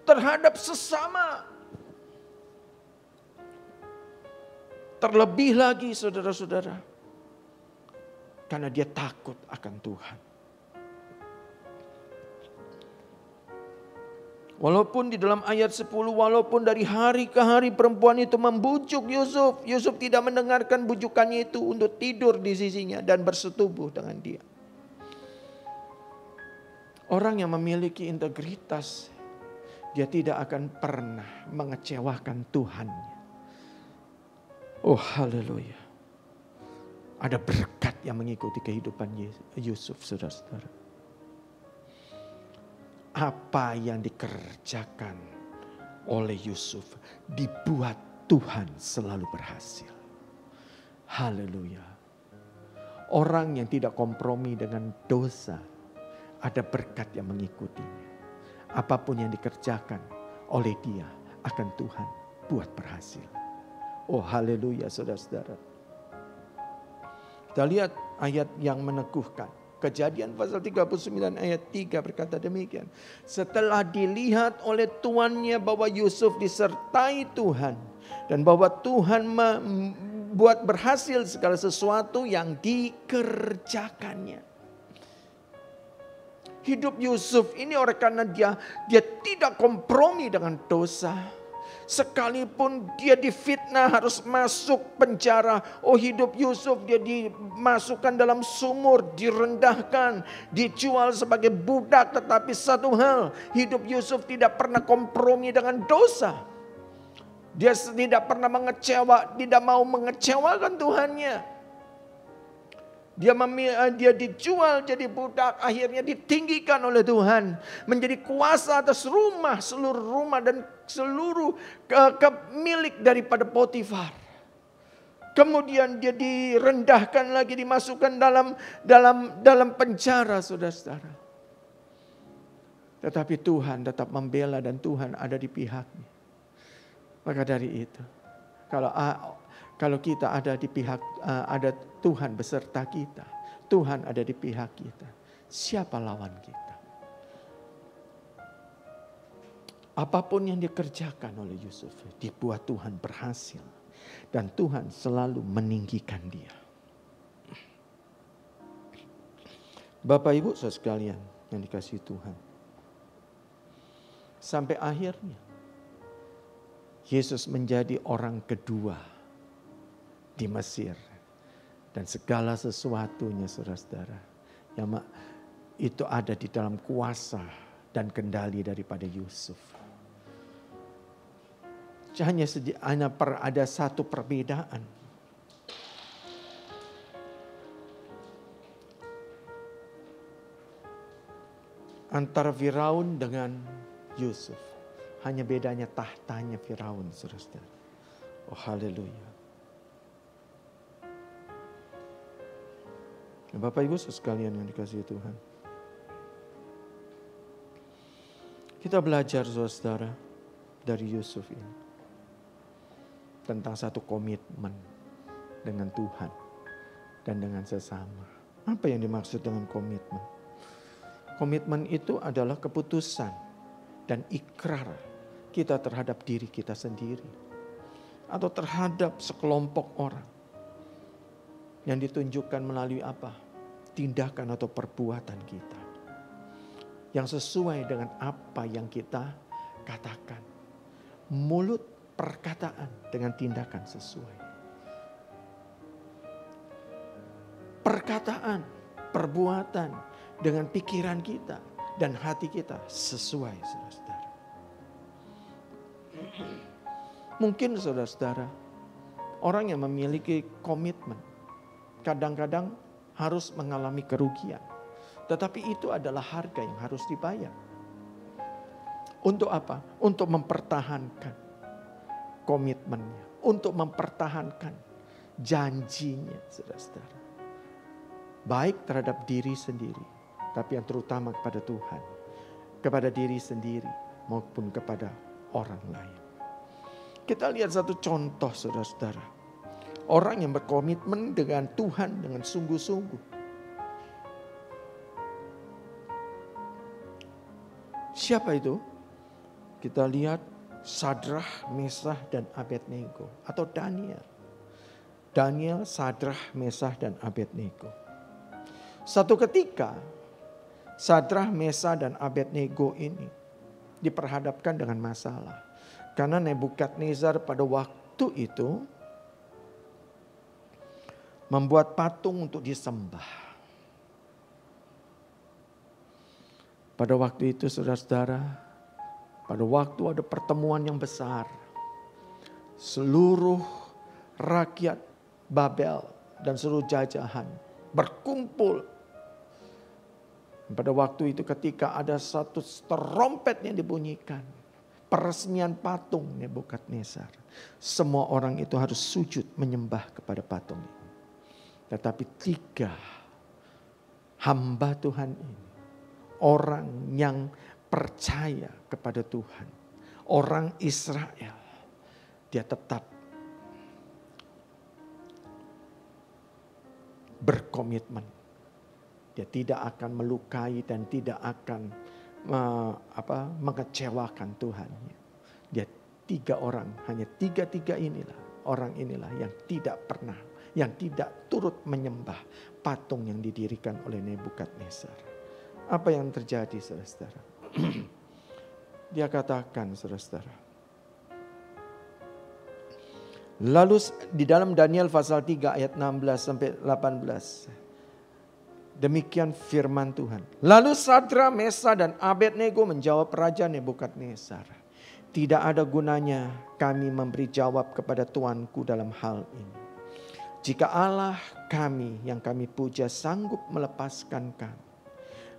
Terhadap sesama. Terlebih lagi saudara-saudara, karena dia takut akan Tuhan. Walaupun di dalam ayat 10, walaupun dari hari ke hari perempuan itu membujuk Yusuf, Yusuf tidak mendengarkan bujukannya itu untuk tidur di sisinya dan bersetubuh dengan dia. Orang yang memiliki integritas, dia tidak akan pernah mengecewakan Tuhannya. Oh haleluya. Ada berkat yang mengikuti kehidupan Yusuf, saudara-saudara. Apa yang dikerjakan oleh Yusuf dibuat Tuhan selalu berhasil. Haleluya. Orang yang tidak kompromi dengan dosa, ada berkat yang mengikutinya. Apapun yang dikerjakan oleh dia akan Tuhan buat berhasil. Oh haleluya saudara-saudara. Kita lihat ayat yang meneguhkan. Kejadian pasal 39 ayat 3 berkata demikian. Setelah dilihat oleh tuannya bahwa Yusuf disertai Tuhan. Dan bahwa Tuhan membuat berhasil segala sesuatu yang dikerjakannya. Hidup Yusuf ini oleh karena dia tidak kompromi dengan dosa. Sekalipun dia difitnah harus masuk penjara. Oh hidup Yusuf dia dimasukkan dalam sumur, direndahkan, dijual sebagai budak. Tetapi satu hal, hidup Yusuf tidak pernah kompromi dengan dosa. Dia tidak pernah tidak mau mengecewakan Tuhannya. Dia dijual jadi budak, akhirnya ditinggikan oleh Tuhan. Menjadi kuasa atas seluruh rumah dan seluruh milik daripada Potifar. Kemudian dia direndahkan lagi, dimasukkan dalam penjara saudara-saudara. Tetapi Tuhan tetap membela dan Tuhan ada di pihaknya. Maka dari itu, kalau kita ada di pihak, ada Tuhan beserta kita. Tuhan ada di pihak kita. Siapa lawan kita? Apapun yang dikerjakan oleh Yusuf, dibuat Tuhan berhasil. Dan Tuhan selalu meninggikan dia. Bapak Ibu saudara sekalian yang dikasihi Tuhan. Sampai akhirnya Yesus menjadi orang kedua di Mesir. Dan segala sesuatunya saudara-saudara. Yang itu ada di dalam kuasa dan kendali daripada Yusuf. Hanya ada satu perbedaan. Antara Firaun dengan Yusuf. Hanya bedanya tahtanya Firaun saudara-saudara. Oh haleluya. Bapak Ibu sekalian yang dikasihi Tuhan. Kita belajar saudara dari Yusuf ini. Tentang satu komitmen dengan Tuhan. Dan dengan sesama. Apa yang dimaksud dengan komitmen? Komitmen itu adalah keputusan dan ikrar kita terhadap diri kita sendiri. Atau terhadap sekelompok orang. Yang ditunjukkan melalui apa? Tindakan atau perbuatan kita. Yang sesuai dengan apa yang kita katakan. Mulut perkataan dengan tindakan sesuai. Perkataan, perbuatan dengan pikiran kita dan hati kita sesuai saudara-saudara. Mungkin saudara-saudara, orang yang memiliki komitmen kadang-kadang harus mengalami kerugian. Tetapi itu adalah harga yang harus dibayar. Untuk apa? Untuk mempertahankan komitmennya. Untuk mempertahankan janjinya, saudara-saudara. Baik terhadap diri sendiri, tapi yang terutama kepada Tuhan. Kepada diri sendiri maupun kepada orang lain. Kita lihat satu contoh saudara-saudara. Orang yang berkomitmen dengan Tuhan dengan sungguh-sungguh. Siapa itu? Kita lihat Sadrah, Mesah, dan Abednego. Atau Daniel. Daniel, Sadrah, Mesah, dan Abednego. Satu ketika Sadrah, Mesah, dan Abednego ini diperhadapkan dengan masalah. Karena Nebukadnezar pada waktu itu membuat patung untuk disembah. Pada waktu itu saudara-saudara, pada waktu ada pertemuan yang besar. Seluruh rakyat Babel dan seluruh jajahan berkumpul. Pada waktu itu ketika ada satu trompet yang dibunyikan. Peresmian patung Nebukadnezar. Semua orang itu harus sujud menyembah kepada patung ini. Tetapi 3 hamba Tuhan ini, orang yang percaya kepada Tuhan, orang Israel, dia tetap berkomitmen. Dia tidak akan melukai dan tidak akan mengecewakan Tuhan. Dia 3 orang, hanya 3 inilah, orang inilah yang tidak pernah, yang tidak turut menyembah patung yang didirikan oleh Nebukadnezar. Apa yang terjadi, saudara-saudara? Dia katakan, saudara-saudara, lalu di dalam Daniel pasal 3 ayat 16 sampai 18. Demikian firman Tuhan. Lalu Sadra, Mesa dan Abednego menjawab Raja Nebukadnezar, tidak ada gunanya kami memberi jawab kepada Tuanku dalam hal ini. Jika Allah kami yang kami puja sanggup melepaskan kami,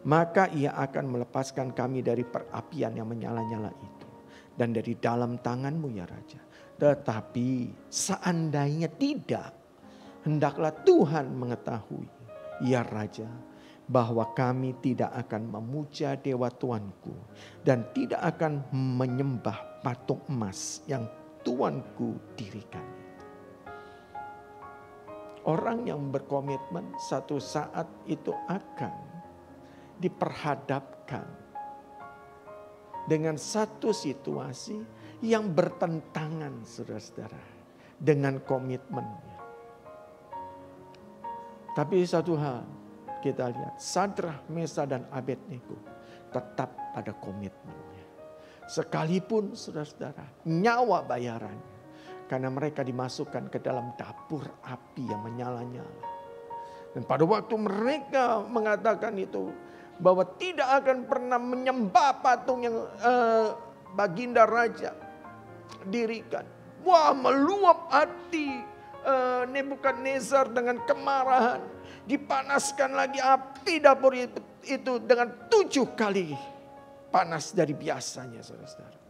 maka ia akan melepaskan kami dari perapian yang menyala-nyala itu. Dan dari dalam tanganmu ya Raja. Tetapi seandainya tidak, hendaklah Tuhan mengetahui, ya Raja, bahwa kami tidak akan memuja dewa Tuanku dan tidak akan menyembah patung emas yang Tuanku dirikan. Orang yang berkomitmen satu saat itu akan diperhadapkan dengan satu situasi yang bertentangan, saudara-saudara, dengan komitmennya. Tapi satu hal kita lihat, Sadra, Mesa dan Abednego tetap pada komitmennya. Sekalipun saudara-saudara, nyawa bayarannya. Karena mereka dimasukkan ke dalam dapur api yang menyala-nyala. Dan pada waktu mereka mengatakan itu, bahwa tidak akan pernah menyembah patung yang Baginda Raja dirikan. Wah, meluap hati Nebukadnezar dengan kemarahan. Dipanaskan lagi api dapur itu dengan 7 kali panas dari biasanya, saudara-saudara.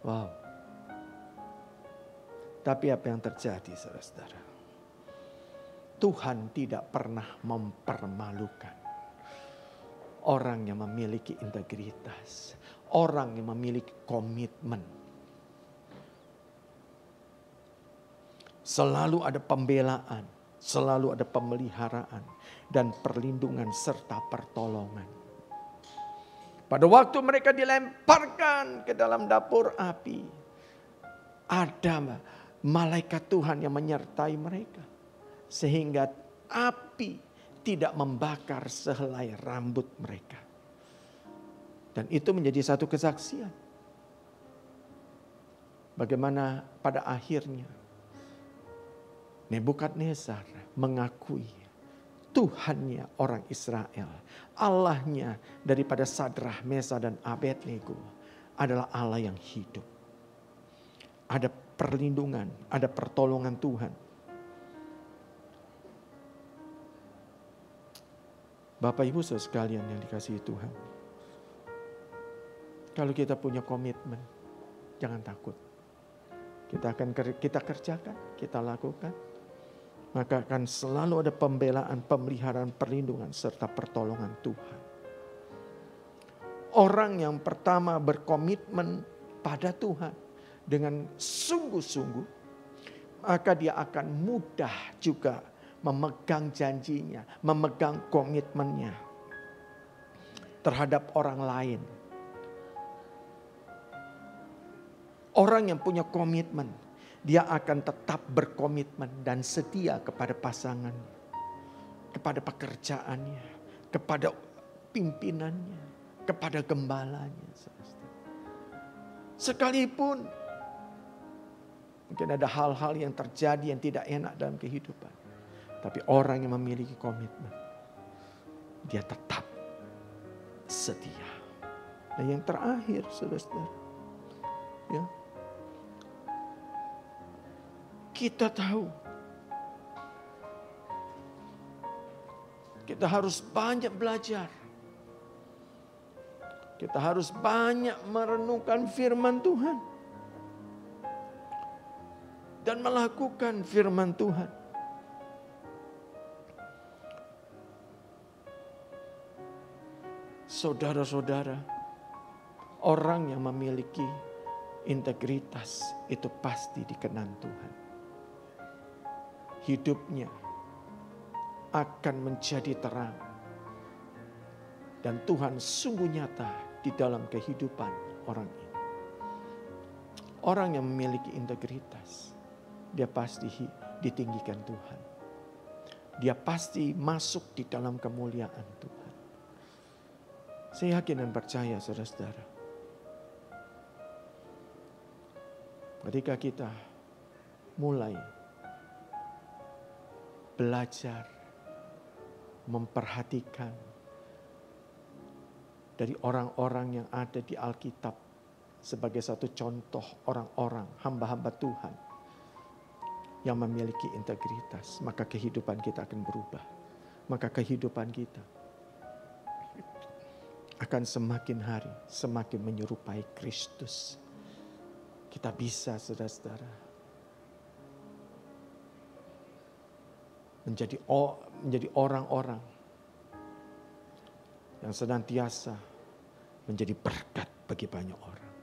Wow. Tapi apa yang terjadi, saudara-saudara? Tuhan tidak pernah mempermalukan orang yang memiliki integritas, orang yang memiliki komitmen. Selalu ada pembelaan, selalu ada pemeliharaan dan perlindungan serta pertolongan. Pada waktu mereka dilemparkan ke dalam dapur api, ada malaikat Tuhan yang menyertai mereka. Sehingga api tidak membakar sehelai rambut mereka. Dan itu menjadi satu kesaksian. Bagaimana pada akhirnya Nebukadnezar mengakui Tuhannya orang Israel, Allahnya daripada Sadra, Mesa dan Abednego adalah Allah yang hidup. Ada perlindungan, ada pertolongan Tuhan. Bapak Ibu saudara sekalian yang dikasihi Tuhan. Kalau kita punya komitmen, jangan takut. Kita kerjakan, kita lakukan. Maka akan selalu ada pembelaan, pemeliharaan, perlindungan serta pertolongan Tuhan. Orang yang pertama berkomitmen pada Tuhan dengan sungguh-sungguh, maka dia akan mudah juga memegang janjinya, memegang komitmennya terhadap orang lain. Orang yang punya komitmen, dia akan tetap berkomitmen dan setia kepada pasangannya, kepada pekerjaannya, kepada pimpinannya, kepada gembalanya. Sekalipun mungkin ada hal-hal yang terjadi yang tidak enak dalam kehidupan, tapi orang yang memiliki komitmen, dia tetap setia. Dan yang terakhir, saudara-saudara, ya, kita tahu kita harus banyak belajar. Kita harus banyak merenungkan firman Tuhan. dan melakukan firman Tuhan. Saudara-saudara, orang yang memiliki integritas itu pasti dikenan Tuhan. Hidupnya akan menjadi terang. Dan Tuhan sungguh nyata di dalam kehidupan orang ini. Orang yang memiliki integritas, dia pasti ditinggikan Tuhan. Dia pasti masuk di dalam kemuliaan Tuhan. Saya yakin dan percaya saudara-saudara. Ketika kita mulai belajar memperhatikan dari orang-orang yang ada di Alkitab sebagai satu contoh orang-orang hamba-hamba Tuhan yang memiliki integritas, maka kehidupan kita akan berubah. Maka kehidupan kita akan semakin hari semakin menyerupai Kristus. Kita bisa saudara-saudara menjadi orang-orang yang senantiasa menjadi berkat bagi banyak orang.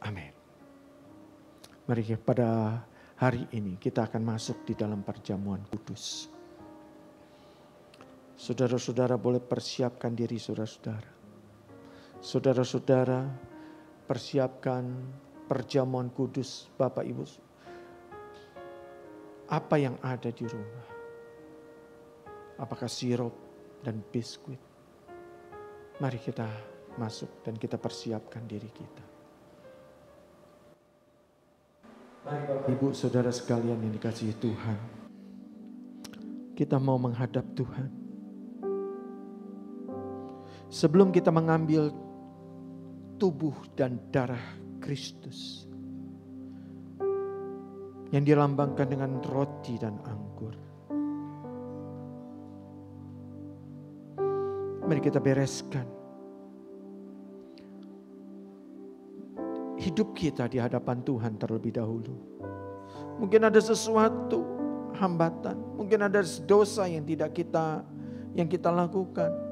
Amin. Mari pada hari ini kita akan masuk di dalam perjamuan kudus. Saudara-saudara boleh persiapkan diri saudara-saudara. Saudara-saudara persiapkan perjamuan kudus Bapak Ibu. Apa yang ada di rumah? Apakah sirup dan biskuit? Mari kita masuk dan kita persiapkan diri kita. Ibu saudara sekalian yang dikasihi Tuhan. Kita mau menghadap Tuhan. Sebelum kita mengambil tubuh dan darah Kristus yang dilambangkan dengan roti dan anggur. Mari kita bereskan hidup kita di hadapan Tuhan terlebih dahulu. Mungkin ada sesuatu hambatan, mungkin ada dosa yang kita lakukan.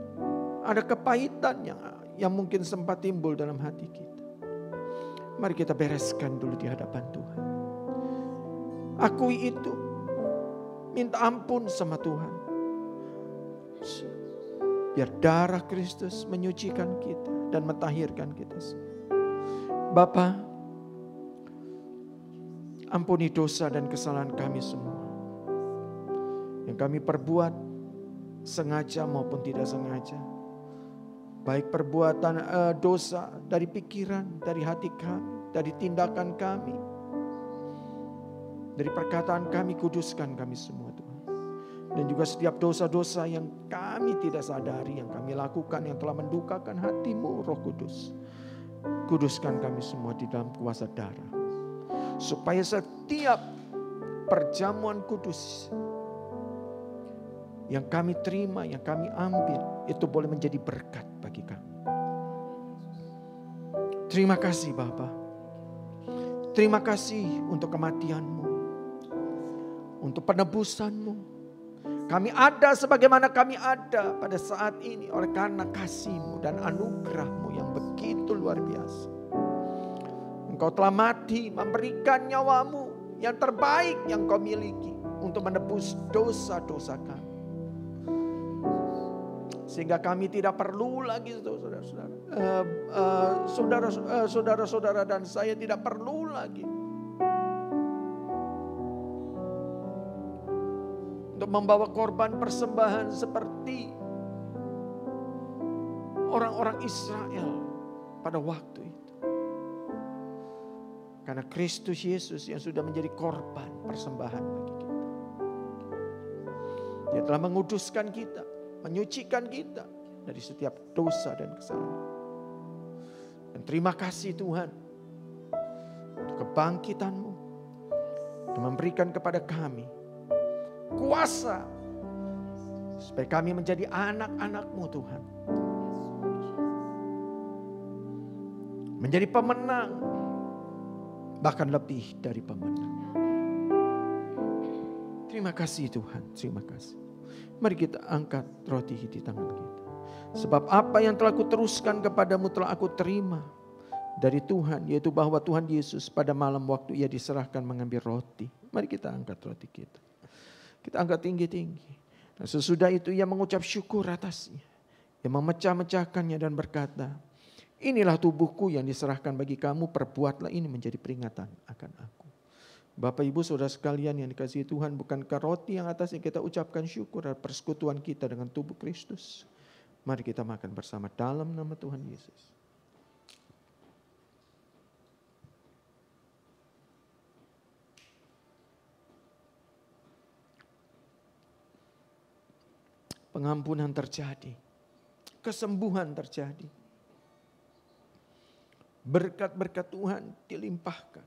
Ada kepahitan yang mungkin sempat timbul dalam hati kita. Mari kita bereskan dulu di hadapan Tuhan. Akui itu. Minta ampun sama Tuhan. Biar darah Kristus menyucikan kita dan mentahirkan kita semua. Bapa, ampuni dosa dan kesalahan kami semua. Yang kami perbuat sengaja maupun tidak sengaja. Baik perbuatan dosa dari pikiran, dari hati kami, dari tindakan kami, dari perkataan kami, kuduskan kami semua Tuhan. Dan juga setiap dosa-dosa yang kami tidak sadari, yang kami lakukan, yang telah mendukakan hati-Mu Roh Kudus. Kuduskan kami semua di dalam kuasa darah. Supaya setiap perjamuan kudus yang kami terima, yang kami ambil, itu boleh menjadi berkat bagi kami. Terima kasih Bapa. Terima kasih untuk kematian-Mu. Untuk penebusan-Mu. Kami ada sebagaimana kami ada pada saat ini oleh karena kasih-Mu dan anugerah-Mu yang begitu luar biasa. Engkau telah mati memberikan nyawa-Mu yang terbaik yang Kau miliki untuk menebus dosa-dosa kami. Sehingga kami tidak perlu lagi saudara-saudara dan saya tidak perlu lagi untuk membawa korban persembahan seperti orang-orang Israel pada waktu itu. Karena Kristus Yesus yang sudah menjadi korban persembahan bagi kita. Dia telah menguduskan kita, menyucikan kita dari setiap dosa dan kesalahan. Dan terima kasih Tuhan untuk kebangkitan-Mu dan memberikan kepada kami kuasa supaya kami menjadi anak-anak-Mu Tuhan. Menjadi pemenang bahkan lebih dari pemenang. Terima kasih Tuhan, terima kasih. Mari kita angkat roti di tangan kita. Sebab apa yang telah kuteruskan kepadamu telah aku terima dari Tuhan, yaitu bahwa Tuhan Yesus pada malam waktu ia diserahkan mengambil roti. Mari kita angkat roti kita. Kita angkat tinggi-tinggi. Nah, sesudah itu ia mengucap syukur atasnya. Ia memecah-mecahkannya dan berkata, inilah tubuhku yang diserahkan bagi kamu, perbuatlah ini menjadi peringatan akan aku. Bapak Ibu Saudara sekalian yang dikasihi Tuhan, bukankah roti yang atasnya kita ucapkan syukur adalah persekutuan kita dengan tubuh Kristus? Mari kita makan bersama dalam nama Tuhan Yesus. Pengampunan terjadi, kesembuhan terjadi, berkat-berkat Tuhan dilimpahkan.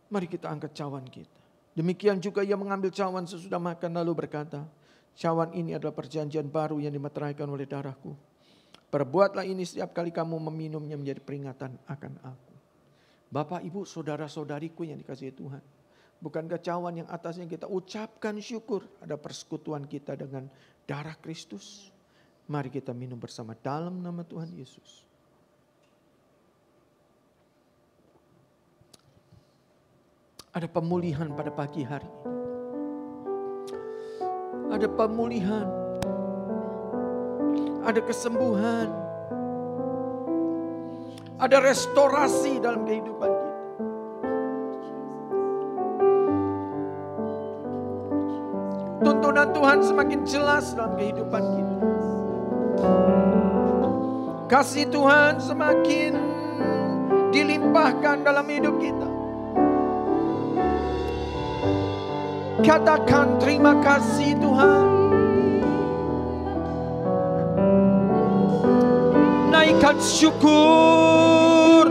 Mari kita angkat cawan kita. Demikian juga ia mengambil cawan sesudah makan lalu berkata, cawan ini adalah perjanjian baru yang dimeteraikan oleh darahku. Perbuatlah ini setiap kali kamu meminumnya menjadi peringatan akan aku. Bapak, Ibu, saudara-saudariku yang dikasihi Tuhan. Bukankah cawan yang atasnya kita ucapkan syukur ada persekutuan kita dengan darah Kristus? Mari kita minum bersama dalam nama Tuhan Yesus. Ada pemulihan pada pagi hari. Ada pemulihan. Ada kesembuhan. Ada restorasi dalam kehidupan kita. Tuntunan Tuhan semakin jelas dalam kehidupan kita. Kasih Tuhan semakin dilimpahkan dalam hidup kita. Katakan terima kasih Tuhan. Naikkan syukur.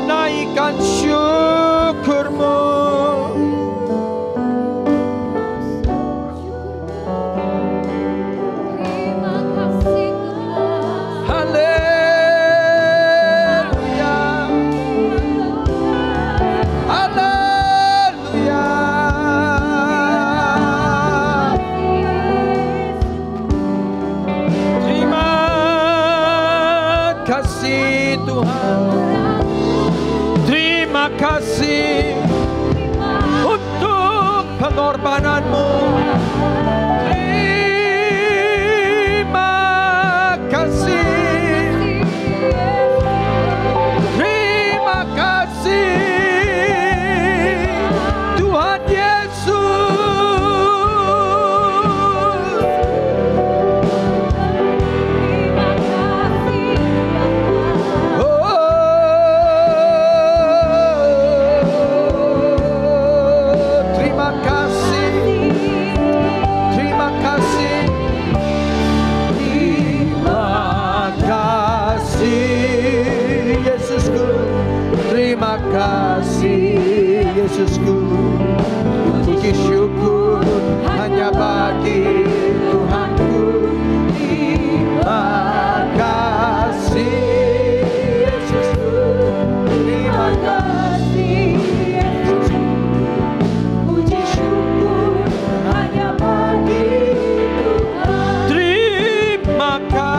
Naikkan syukurmu. Terima kasih untuk pengorbananmu. Terima kasih. Terima kasih Tuhan Yesus. Terima kasih Yesusku, puji syukur hanya bagi Tuhanku. Terima kasih Yesusku, terima kasih Yesusku, puji syukur hanya bagi Tuhan. Terima kasih.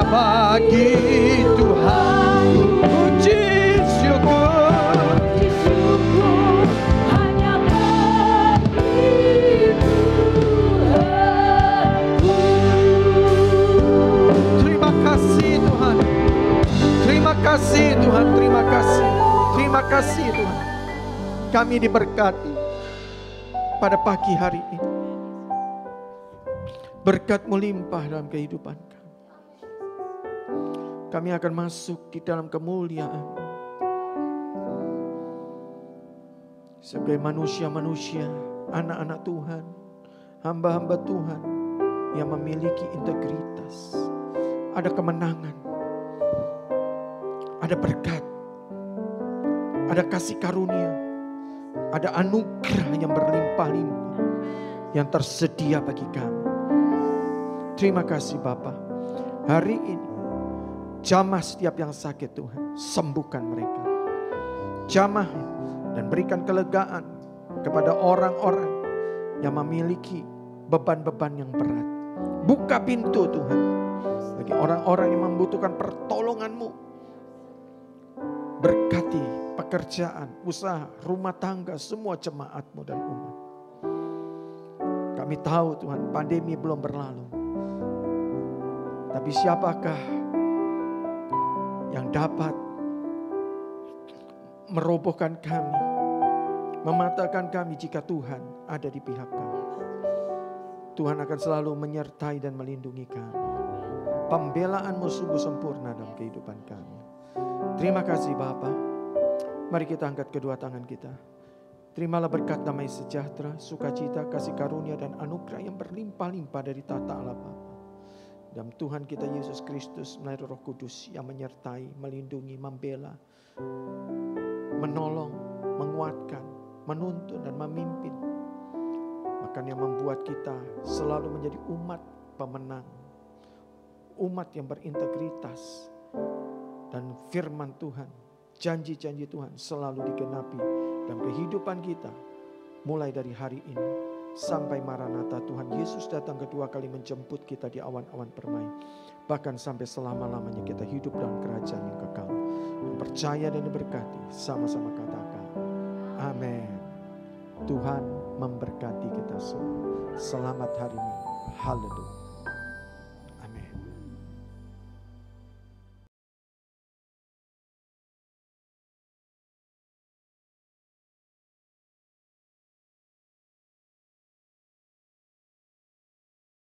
Bagi Tuhan, puji syukur hanya bagi Tuhan. Terima kasih Tuhan, terima kasih Tuhan, terima kasih Tuhan. Kami diberkati, pada pagi hari ini. Berkat-Mu limpah dalam kehidupan kami. Kami akan masuk di dalam kemuliaan. Sebagai manusia-manusia, anak-anak Tuhan, hamba-hamba Tuhan yang memiliki integritas. Ada kemenangan, ada berkat, ada kasih karunia, ada anugerah yang berlimpah-limpah yang tersedia bagi kami. Terima kasih Bapa. Hari ini jamah setiap yang sakit Tuhan, sembuhkan mereka. Jamah dan berikan kelegaan kepada orang-orang yang memiliki beban-beban yang berat. Buka pintu Tuhan bagi orang-orang yang membutuhkan pertolongan-Mu. Berkati pekerjaan, usaha, rumah tangga, semua jemaat-Mu dan umat. Kami tahu Tuhan, pandemi belum berlalu. Tapi siapakah yang dapat merobohkan kami, mematahkan kami jika Tuhan ada di pihak kami. Tuhan akan selalu menyertai dan melindungi kami. Pembelaan-Mu sungguh sempurna dalam kehidupan kami. Terima kasih Bapa. Mari kita angkat kedua tangan kita. Terimalah berkat damai sejahtera, sukacita, kasih karunia dan anugerah yang berlimpah-limpah dari tata Allah Bapa. Dan Tuhan kita Yesus Kristus melalui Roh Kudus yang menyertai, melindungi, membela, menolong, menguatkan, menuntun dan memimpin. Makanya membuat kita selalu menjadi umat pemenang. Umat yang berintegritas. Dan firman Tuhan, janji-janji Tuhan selalu digenapi dalam kehidupan kita. Mulai dari hari ini sampai Maranatha Tuhan Yesus datang kedua kali menjemput kita di awan-awan permai. Bahkan sampai selama-lamanya kita hidup dalam kerajaan yang kekal. Yang percaya dan diberkati, sama-sama katakan amin. Tuhan memberkati kita semua. Selamat hari Minggu. Haleluya.